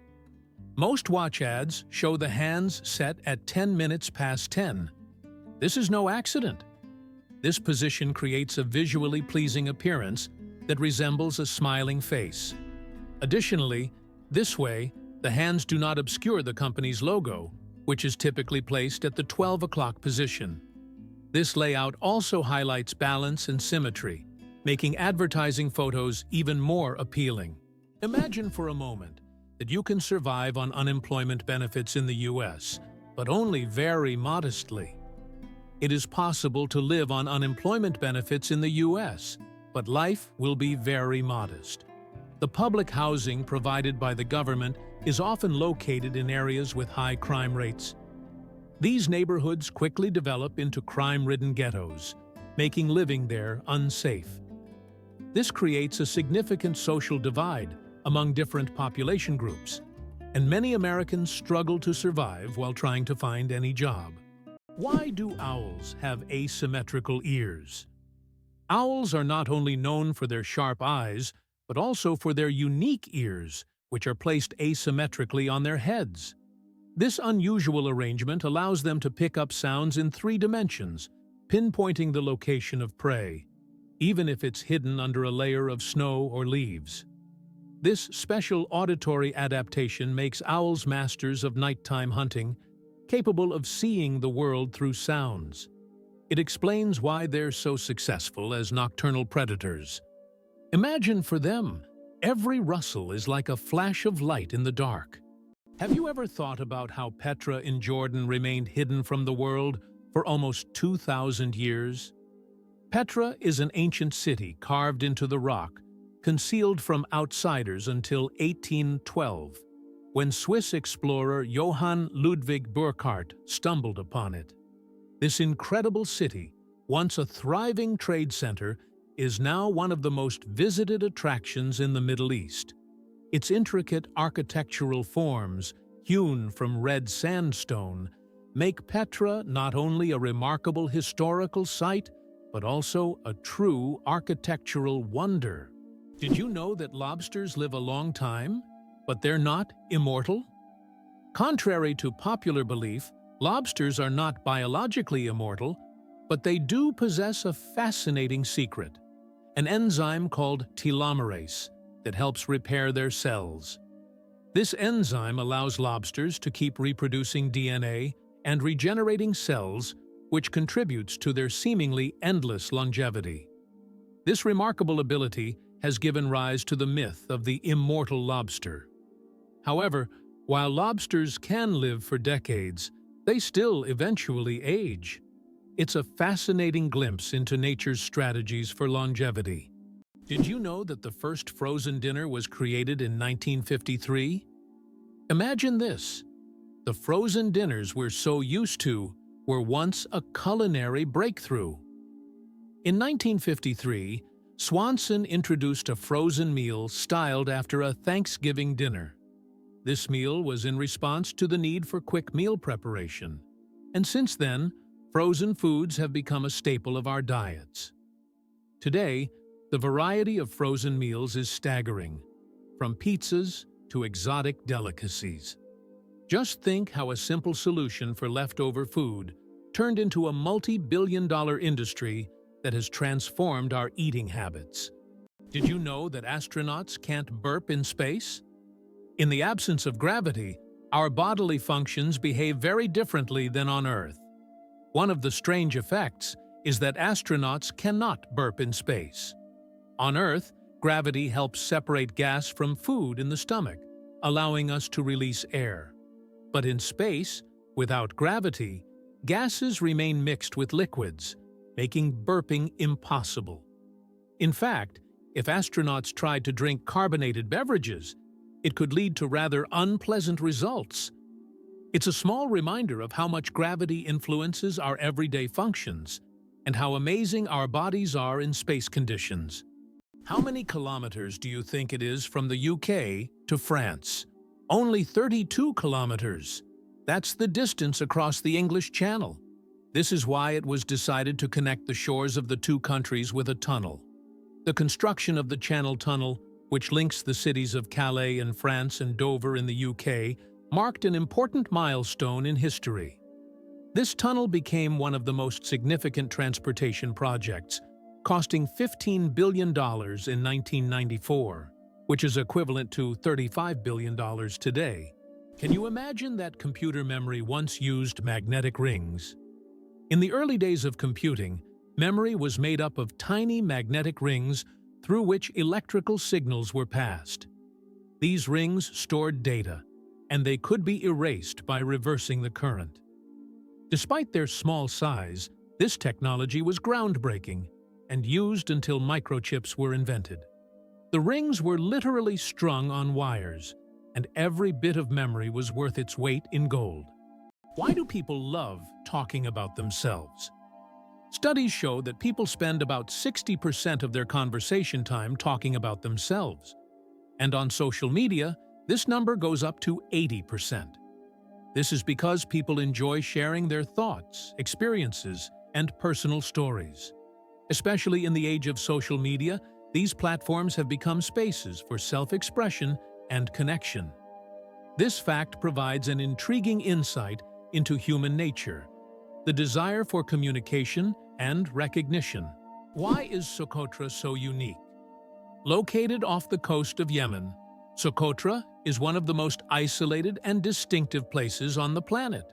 Most watch ads show the hands set at 10 minutes past 10. This is no accident. This position creates a visually pleasing appearance that resembles a smiling face. Additionally, this way, the hands do not obscure the company's logo, which is typically placed at the 12 o'clock position. This layout also highlights balance and symmetry, making advertising photos even more appealing. Imagine for a moment that you can survive on unemployment benefits in the US, but only very modestly. It is possible to live on unemployment benefits in the US, but life will be very modest. The public housing provided by the government is often located in areas with high crime rates. These neighborhoods quickly develop into crime-ridden ghettos, making living there unsafe. This creates a significant social divide among different population groups, and many Americans struggle to survive while trying to find any job. Why do owls have asymmetrical ears? Owls are not only known for their sharp eyes, but also for their unique ears, which are placed asymmetrically on their heads. This unusual arrangement allows them to pick up sounds in 3 dimensions, pinpointing the location of prey, even if it's hidden under a layer of snow or leaves. This special auditory adaptation makes owls masters of nighttime hunting, capable of seeing the world through sounds. It explains why they're so successful as nocturnal predators. Imagine for them, every rustle is like a flash of light in the dark. Have you ever thought about how Petra in Jordan remained hidden from the world for almost 2,000 years? Petra is an ancient city carved into the rock, concealed from outsiders until 1812, when Swiss explorer Johann Ludwig Burckhardt stumbled upon it. This incredible city, once a thriving trade center, is now one of the most visited attractions in the Middle East. Its intricate architectural forms, hewn from red sandstone, make Petra not only a remarkable historical site, but also a true architectural wonder. Did you know that lobsters live a long time, but they're not immortal? Contrary to popular belief, lobsters are not biologically immortal, but they do possess a fascinating secret, an enzyme called telomerase that helps repair their cells. This enzyme allows lobsters to keep reproducing DNA and regenerating cells, which contributes to their seemingly endless longevity. This remarkable ability has given rise to the myth of the immortal lobster. However, while lobsters can live for decades, they still eventually age. It's a fascinating glimpse into nature's strategies for longevity. Did you know that the first frozen dinner was created in 1953? Imagine this. The frozen dinners we're so used to were once a culinary breakthrough. In 1953, Swanson introduced a frozen meal styled after a Thanksgiving dinner. This meal was in response to the need for quick meal preparation, and since then, frozen foods have become a staple of our diets. Today, the variety of frozen meals is staggering, from pizzas to exotic delicacies. Just think how a simple solution for leftover food turned into a multi-billion-dollar industry that has transformed our eating habits. Did you know that astronauts can't burp in space? In the absence of gravity, our bodily functions behave very differently than on Earth. One of the strange effects is that astronauts cannot burp in space. On Earth, gravity helps separate gas from food in the stomach, allowing us to release air. But in space, without gravity, gases remain mixed with liquids, making burping impossible. In fact, if astronauts tried to drink carbonated beverages, it could lead to rather unpleasant results. It's a small reminder of how much gravity influences our everyday functions and how amazing our bodies are in space conditions. How many kilometers do you think it is from the UK to France? Only 32 kilometers. That's the distance across the English Channel. This is why it was decided to connect the shores of the 2 countries with a tunnel. The construction of the Channel Tunnel, which links the cities of Calais in France and Dover in the UK, marked an important milestone in history. This tunnel became one of the most significant transportation projects, costing $15 billion in 1994, which is equivalent to $35 billion today. Can you imagine that computer memory once used magnetic rings? In the early days of computing, Memory was made up of tiny magnetic rings through which electrical signals were passed. These rings stored data, and they could be erased by reversing the current. Despite their small size, this technology was groundbreaking and used until microchips were invented. The rings were literally strung on wires, and every bit of memory was worth its weight in gold. Why do people love talking about themselves? Studies show that people spend about 60% of their conversation time talking about themselves. And on social media, this number goes up to 80%. This is because people enjoy sharing their thoughts, experiences, and personal stories. Especially in the age of social media, these platforms have become spaces for self-expression and connection. This fact provides an intriguing insight into human nature, the desire for communication and recognition. Why is Socotra so unique? Located off the coast of Yemen, Socotra is one of the most isolated and distinctive places on the planet.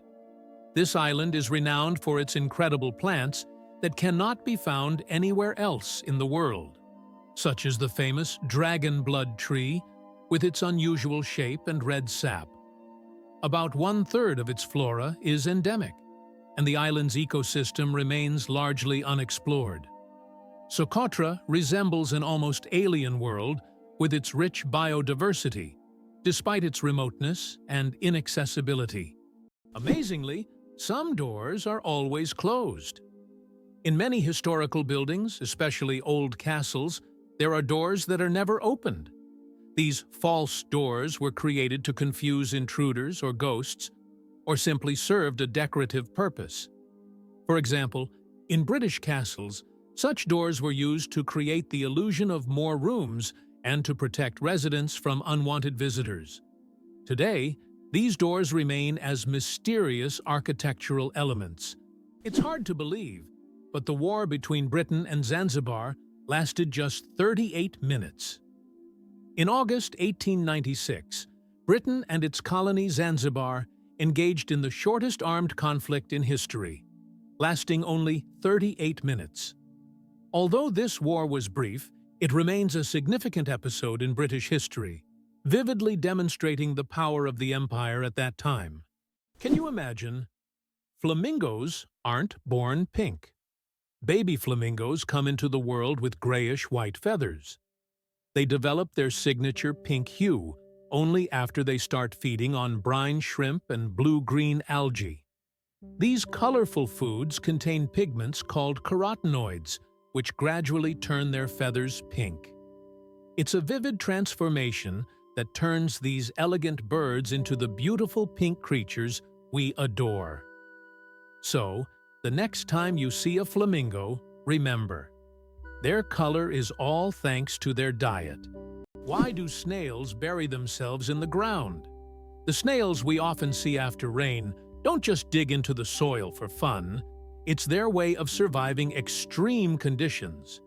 This island is renowned for its incredible plants that cannot be found anywhere else in the world, such as the famous dragon blood tree with its unusual shape and red sap. About 1/3 of its flora is endemic, and the island's ecosystem remains largely unexplored. Socotra resembles an almost alien world with its rich biodiversity, despite its remoteness and inaccessibility. Amazingly, some doors are always closed. In many historical buildings, especially old castles, there are doors that are never opened. These false doors were created to confuse intruders or ghosts, or simply served a decorative purpose. For example, in British castles, such doors were used to create the illusion of more rooms and to protect residents from unwanted visitors. Today, these doors remain as mysterious architectural elements. It's hard to believe, but the war between Britain and Zanzibar lasted just 38 minutes. In August 1896, Britain and its colony Zanzibar engaged in the shortest armed conflict in history, lasting only 38 minutes. Although this war was brief, it remains a significant episode in British history, vividly demonstrating the power of the empire at that time. Can you imagine? Flamingos aren't born pink. Baby flamingos come into the world with grayish-white feathers. They develop their signature pink hue only after they start feeding on brine shrimp and blue-green algae. These colorful foods contain pigments called carotenoids, which gradually turn their feathers pink. It's a vivid transformation that turns these elegant birds into the beautiful pink creatures we adore. So, the next time you see a flamingo, remember, their color is all thanks to their diet. Why do snails bury themselves in the ground? The snails we often see after rain don't just dig into the soil for fun. It's their way of surviving extreme conditions.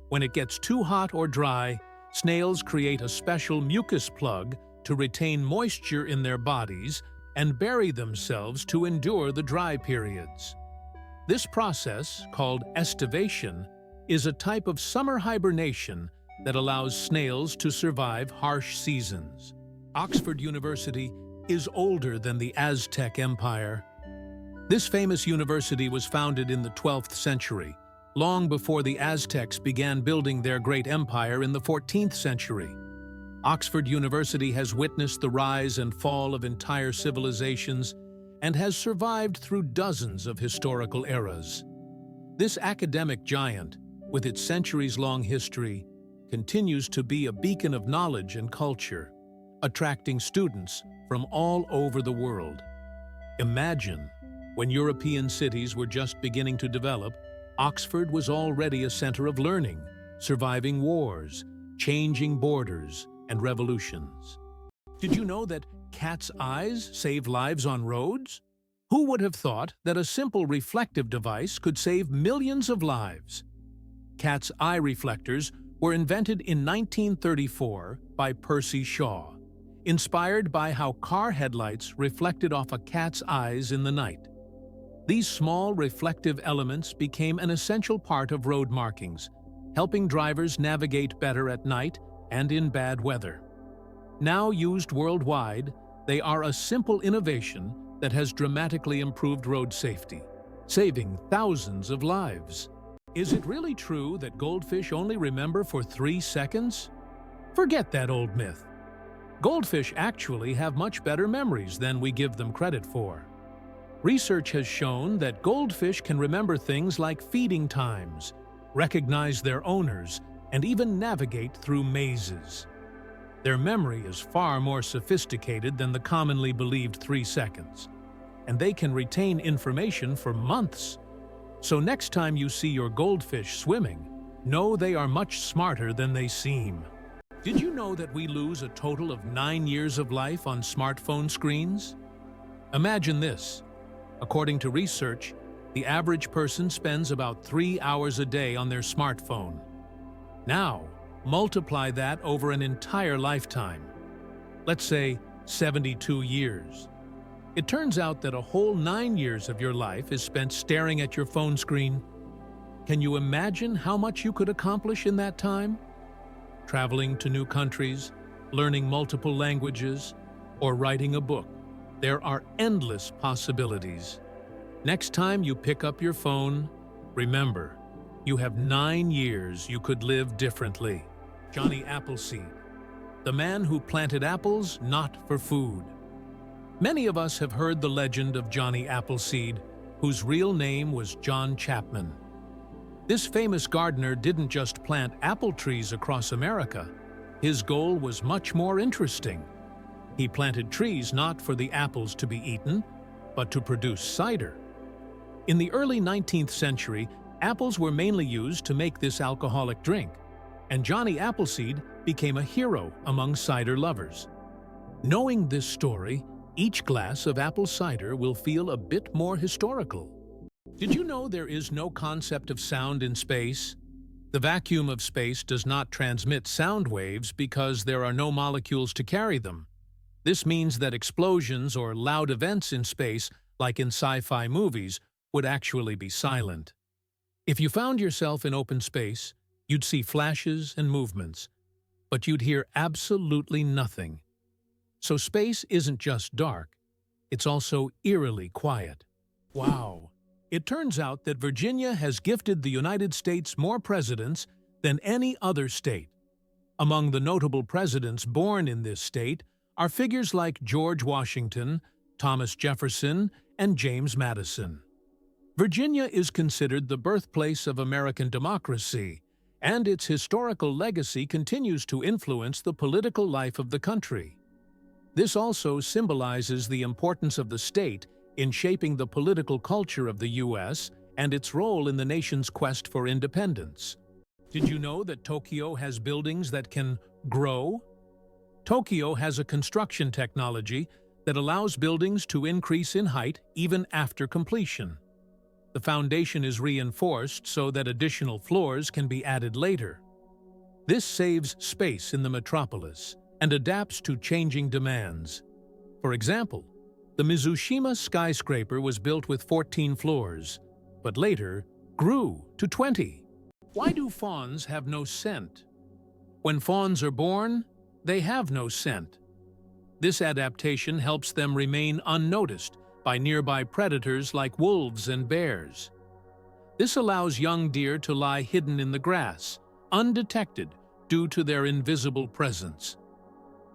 When it gets too hot or dry, snails create a special mucus plug to retain moisture in their bodies and bury themselves to endure the dry periods. This process, called estivation, is a type of summer hibernation that allows snails to survive harsh seasons. Oxford University is older than the Aztec Empire. This famous university was founded in the 12th century, long before the Aztecs began building their great empire in the 14th century. Oxford University has witnessed the rise and fall of entire civilizations and has survived through dozens of historical eras. This academic giant, with its centuries-long history, continues to be a beacon of knowledge and culture, attracting students from all over the world. Imagine, when European cities were just beginning to develop, Oxford was already a center of learning, surviving wars, changing borders, and revolutions. Did you know that cats' eyes save lives on roads? Who would have thought that a simple reflective device could save millions of lives? Cats' eye reflectors were invented in 1934 by Percy Shaw, inspired by how car headlights reflected off a cat's eyes in the night. These small reflective elements became an essential part of road markings, helping drivers navigate better at night and in bad weather. Now used worldwide, they are a simple innovation that has dramatically improved road safety, saving thousands of lives. Is it really true that goldfish only remember for 3 seconds? Forget that old myth. Goldfish actually have much better memories than we give them credit for. Research has shown that goldfish can remember things like feeding times, recognize their owners, and even navigate through mazes. Their memory is far more sophisticated than the commonly believed 3 seconds, and they can retain information for months. So next time you see your goldfish swimming, know they are much smarter than they seem. Did you know that we lose a total of 9 years of life on smartphone screens? Imagine this. According to research, the average person spends about 3 hours a day on their smartphone. Now, multiply that over an entire lifetime. Let's say 72 years. It turns out that a whole 9 years of your life is spent staring at your phone screen. Can you imagine how much you could accomplish in that time? Traveling to new countries, learning multiple languages, or writing a book. There are endless possibilities. Next time you pick up your phone, remember, you have 9 years you could live differently. Johnny Appleseed, the man who planted apples not for food. Many of us have heard the legend of Johnny Appleseed, whose real name was John Chapman. This famous gardener didn't just plant apple trees across America. His goal was much more interesting. He planted trees not for the apples to be eaten, but to produce cider. In the early 19th century, apples were mainly used to make this alcoholic drink, and Johnny Appleseed became a hero among cider lovers. Knowing this story, each glass of apple cider will feel a bit more historical. Did you know there is no concept of sound in space? The vacuum of space does not transmit sound waves because there are no molecules to carry them. This means that explosions or loud events in space, like in sci-fi movies, would actually be silent. If you found yourself in open space, you'd see flashes and movements, but you'd hear absolutely nothing. So space isn't just dark, it's also eerily quiet. Wow! It turns out that Virginia has gifted the United States more presidents than any other state. Among the notable presidents born in this state are figures like George Washington, Thomas Jefferson, and James Madison. Virginia is considered the birthplace of American democracy, and its historical legacy continues to influence the political life of the country. This also symbolizes the importance of the state in shaping the political culture of the U.S. and its role in the nation's quest for independence. Did you know that Tokyo has buildings that can grow? Tokyo has a construction technology that allows buildings to increase in height even after completion. The foundation is reinforced so that additional floors can be added later. This saves space in the metropolis and adapts to changing demands. For example, the Mizushima skyscraper was built with 14 floors, but later grew to 20. Why do fawns have no scent? When fawns are born, they have no scent. This adaptation helps them remain unnoticed by nearby predators like wolves and bears. This allows young deer to lie hidden in the grass, undetected due to their invisible presence.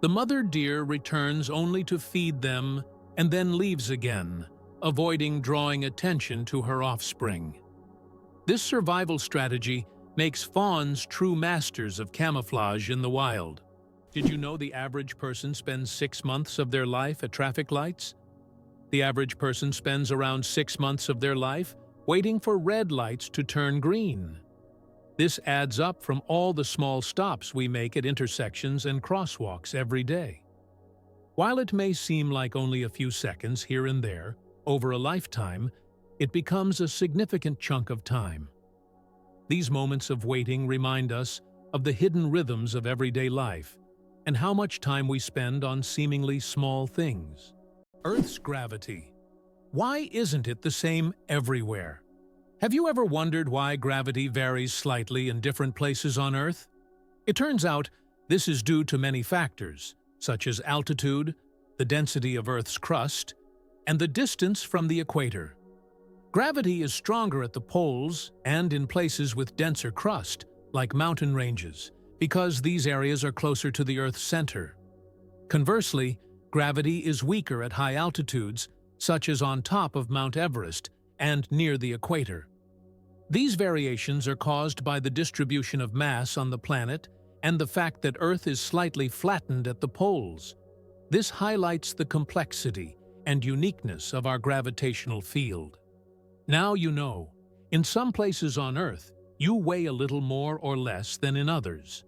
The mother deer returns only to feed them and then leaves again, avoiding drawing attention to her offspring. This survival strategy makes fawns true masters of camouflage in the wild. Did you know the average person spends 6 months of their life at traffic lights? The average person spends around 6 months of their life waiting for red lights to turn green. This adds up from all the small stops we make at intersections and crosswalks every day. While it may seem like only a few seconds here and there, over a lifetime, it becomes a significant chunk of time. These moments of waiting remind us of the hidden rhythms of everyday life and how much time we spend on seemingly small things. Earth's gravity. why isn't it the same everywhere? Have you ever wondered why gravity varies slightly in different places on Earth? It turns out this is due to many factors, such as altitude, the density of Earth's crust, and the distance from the equator. Gravity is stronger at the poles and in places with denser crust, like mountain ranges, because these areas are closer to the Earth's center. Conversely, gravity is weaker at high altitudes, such as on top of Mount Everest and near the equator. These variations are caused by the distribution of mass on the planet and the fact that Earth is slightly flattened at the poles. This highlights the complexity and uniqueness of our gravitational field. Now you know, in some places on Earth, you weigh a little more or less than in others.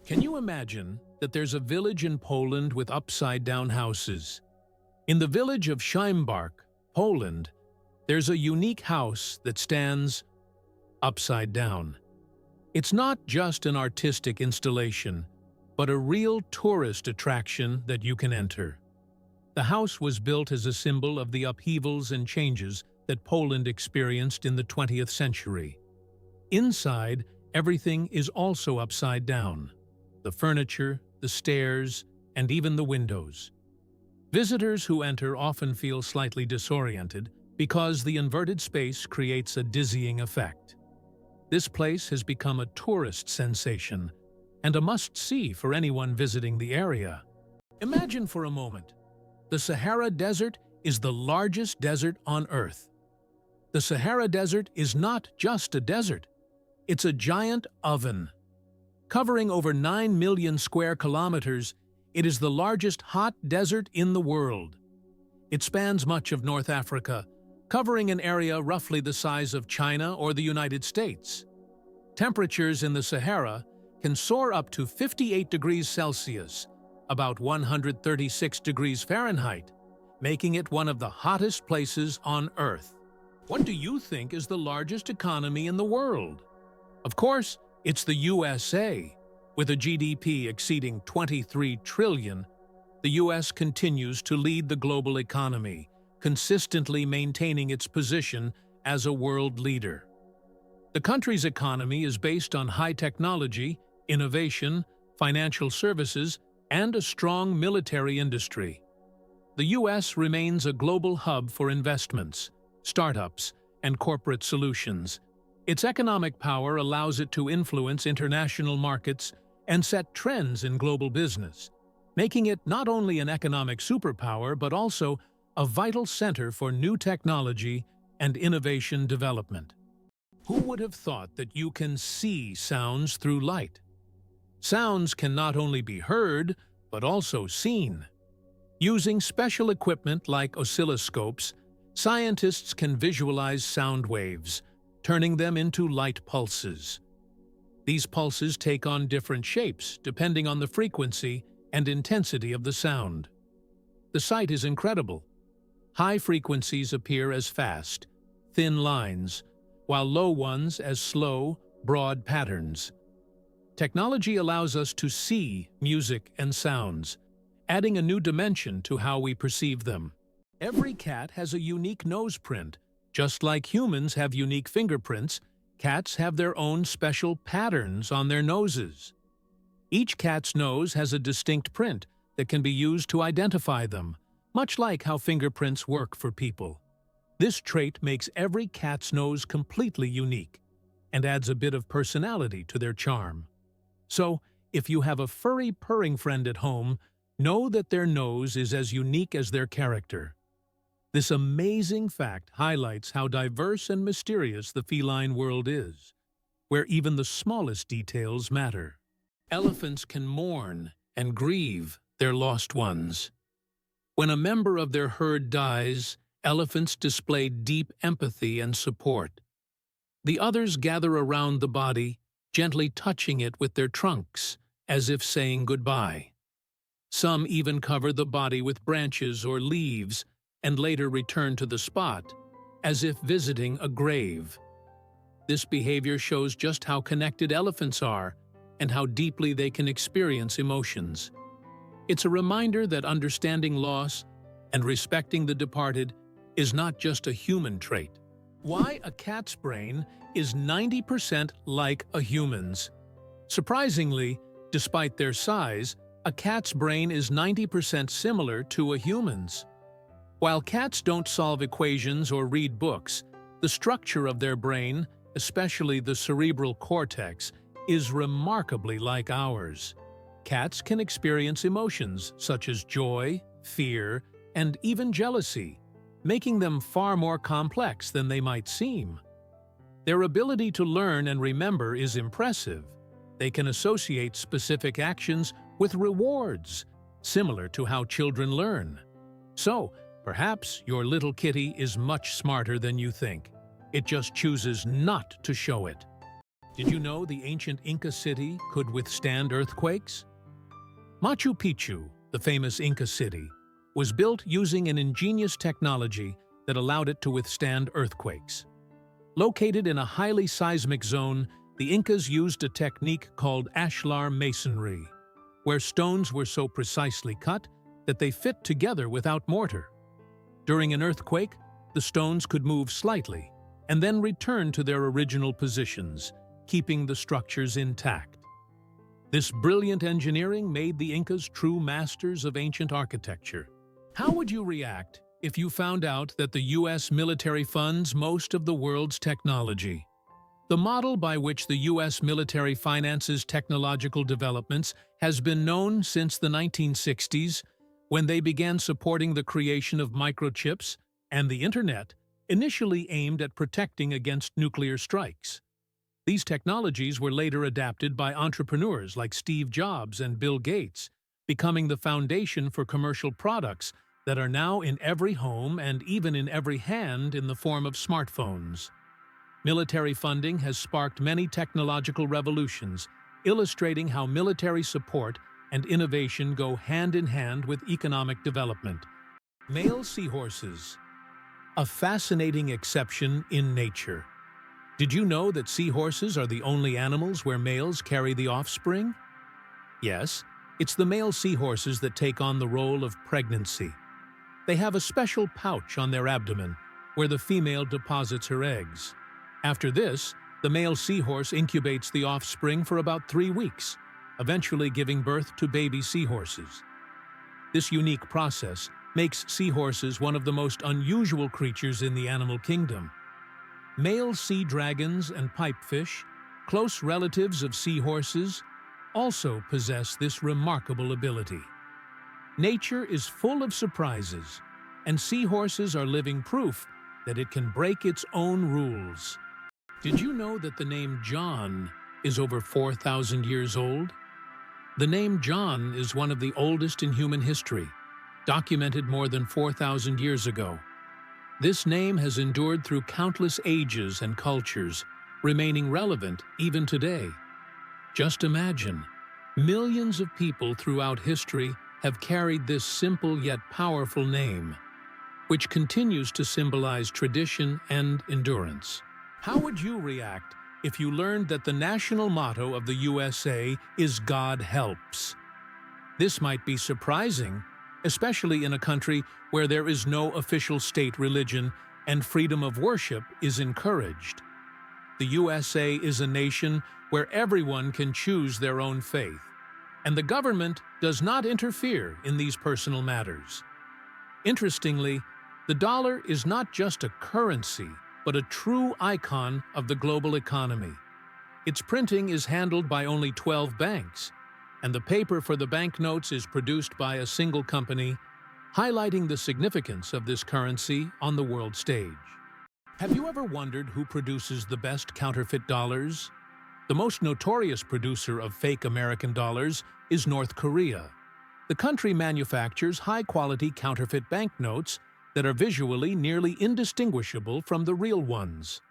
Can you imagine that there's a village in Poland with upside-down houses? In the village of Szymbark, Poland, there's a unique house that stands upside down. It's not just an artistic installation, but a real tourist attraction that you can enter. The house was built as a symbol of the upheavals and changes that Poland experienced in the 20th century. Inside, everything is also upside down: the furniture, the stairs, and even the windows. Visitors who enter often feel slightly disoriented because the inverted space creates a dizzying effect. This place has become a tourist sensation and a must-see for anyone visiting the area. Imagine for a moment, the Sahara Desert is the largest desert on Earth. The Sahara Desert is not just a desert, it's a giant oven. Covering over 9 million square kilometers, it is the largest hot desert in the world. It spans much of North Africa, covering an area roughly the size of China or the United States. Temperatures in the Sahara can soar up to 58 degrees Celsius, about 136 degrees Fahrenheit, making it one of the hottest places on Earth. What do you think is the largest economy in the world? Of course, it's the USA. With a GDP exceeding $23 trillion, the US continues to lead the global economy, consistently maintaining its position as a world leader. The country's economy is based on high technology, innovation, financial services, and a strong military industry. The US remains a global hub for investments, startups, and corporate solutions. Its economic power allows it to influence international markets and set trends in global business, making it not only an economic superpower but also a vital center for new technology and innovation development. Who would have thought that you can see sounds through light? Sounds can not only be heard, but also seen. Using special equipment like oscilloscopes, scientists can visualize sound waves, turning them into light pulses. These pulses take on different shapes depending on the frequency and intensity of the sound. The sight is incredible. High frequencies appear as fast, thin lines, while low ones as slow, broad patterns. Technology allows us to see music and sounds, adding a new dimension to how we perceive them. Every cat has a unique nose print. Just like humans have unique fingerprints, cats have their own special patterns on their noses. Each cat's nose has a distinct print that can be used to identify them, much like how fingerprints work for people. This trait makes every cat's nose completely unique and adds a bit of personality to their charm. So, if you have a furry purring friend at home, know that their nose is as unique as their character. This amazing fact highlights how diverse and mysterious the feline world is, where even the smallest details matter. Elephants can mourn and grieve their lost ones. When a member of their herd dies, elephants display deep empathy and support. The others gather around the body, gently touching it with their trunks, as if saying goodbye. Some even cover the body with branches or leaves and later return to the spot, as if visiting a grave. This behavior shows just how connected elephants are and how deeply they can experience emotions. It's a reminder that understanding loss and respecting the departed is not just a human trait. Why a cat's brain is 90% like a human's. Surprisingly, despite their size, a cat's brain is 90% similar to a human's. While cats don't solve equations or read books, the structure of their brain, especially the cerebral cortex, is remarkably like ours. Cats can experience emotions such as joy, fear, and even jealousy, making them far more complex than they might seem. Their ability to learn and remember is impressive. They can associate specific actions with rewards, similar to how children learn. So, perhaps your little kitty is much smarter than you think. It just chooses not to show it. Did you know the ancient Inca city could withstand earthquakes? Machu Picchu, the famous Inca city, was built using an ingenious technology that allowed it to withstand earthquakes. Located in a highly seismic zone, the Incas used a technique called ashlar masonry, where stones were so precisely cut that they fit together without mortar. During an earthquake, the stones could move slightly and then return to their original positions, keeping the structures intact. This brilliant engineering made the Incas true masters of ancient architecture. How would you react if you found out that the U.S. military funds most of the world's technology? The model by which the U.S. military finances technological developments has been known since the 1960s, when they began supporting the creation of microchips and the Internet, initially aimed at protecting against nuclear strikes. These technologies were later adapted by entrepreneurs like Steve Jobs and Bill Gates, becoming the foundation for commercial products that are now in every home and even in every hand in the form of smartphones. Military funding has sparked many technological revolutions, illustrating how military support and innovation go hand in hand with economic development. Male seahorses. A fascinating exception in nature. Did you know that seahorses are the only animals where males carry the offspring? Yes, it's the male seahorses that take on the role of pregnancy. They have a special pouch on their abdomen where the female deposits her eggs. After this, the male seahorse incubates the offspring for about 3 weeks, eventually giving birth to baby seahorses. This unique process makes seahorses one of the most unusual creatures in the animal kingdom. Male sea dragons and pipefish, close relatives of seahorses, also possess this remarkable ability. Nature is full of surprises, and seahorses are living proof that it can break its own rules. Did you know that the name John is over 4,000 years old? The name John is one of the oldest in human history, documented more than 4,000 years ago. This name has endured through countless ages and cultures, remaining relevant even today. Just imagine, millions of people throughout history have carried this simple yet powerful name, which continues to symbolize tradition and endurance. How would you react if you learned that the national motto of the USA is God Helps? This might be surprising, especially in a country where there is no official state religion and freedom of worship is encouraged. The USA is a nation where everyone can choose their own faith, and the government does not interfere in these personal matters. Interestingly, the dollar is not just a currency, but a true icon of the global economy. Its printing is handled by only 12 banks, and the paper for the banknotes is produced by a single company, highlighting the significance of this currency on the world stage. Have you ever wondered who produces the best counterfeit dollars? The most notorious producer of fake American dollars is North Korea. The country manufactures high-quality counterfeit banknotes that are visually nearly indistinguishable from the real ones.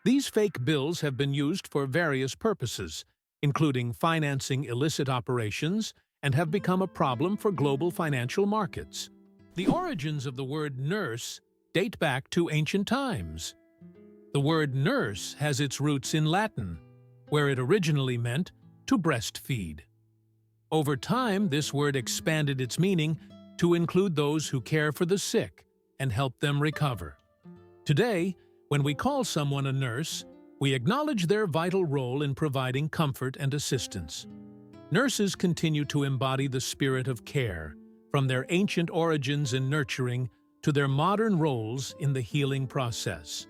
These fake bills have been used for various purposes, including financing illicit operations, and have become a problem for global financial markets. The origins of the word nurse date back to ancient times. The word nurse has its roots in Latin, where it originally meant to breastfeed. Over time, this word expanded its meaning to include those who care for the sick, and help them recover. Today, when we call someone a nurse, we acknowledge their vital role in providing comfort and assistance. Nurses continue to embody the spirit of care, from their ancient origins in nurturing to their modern roles in the healing process.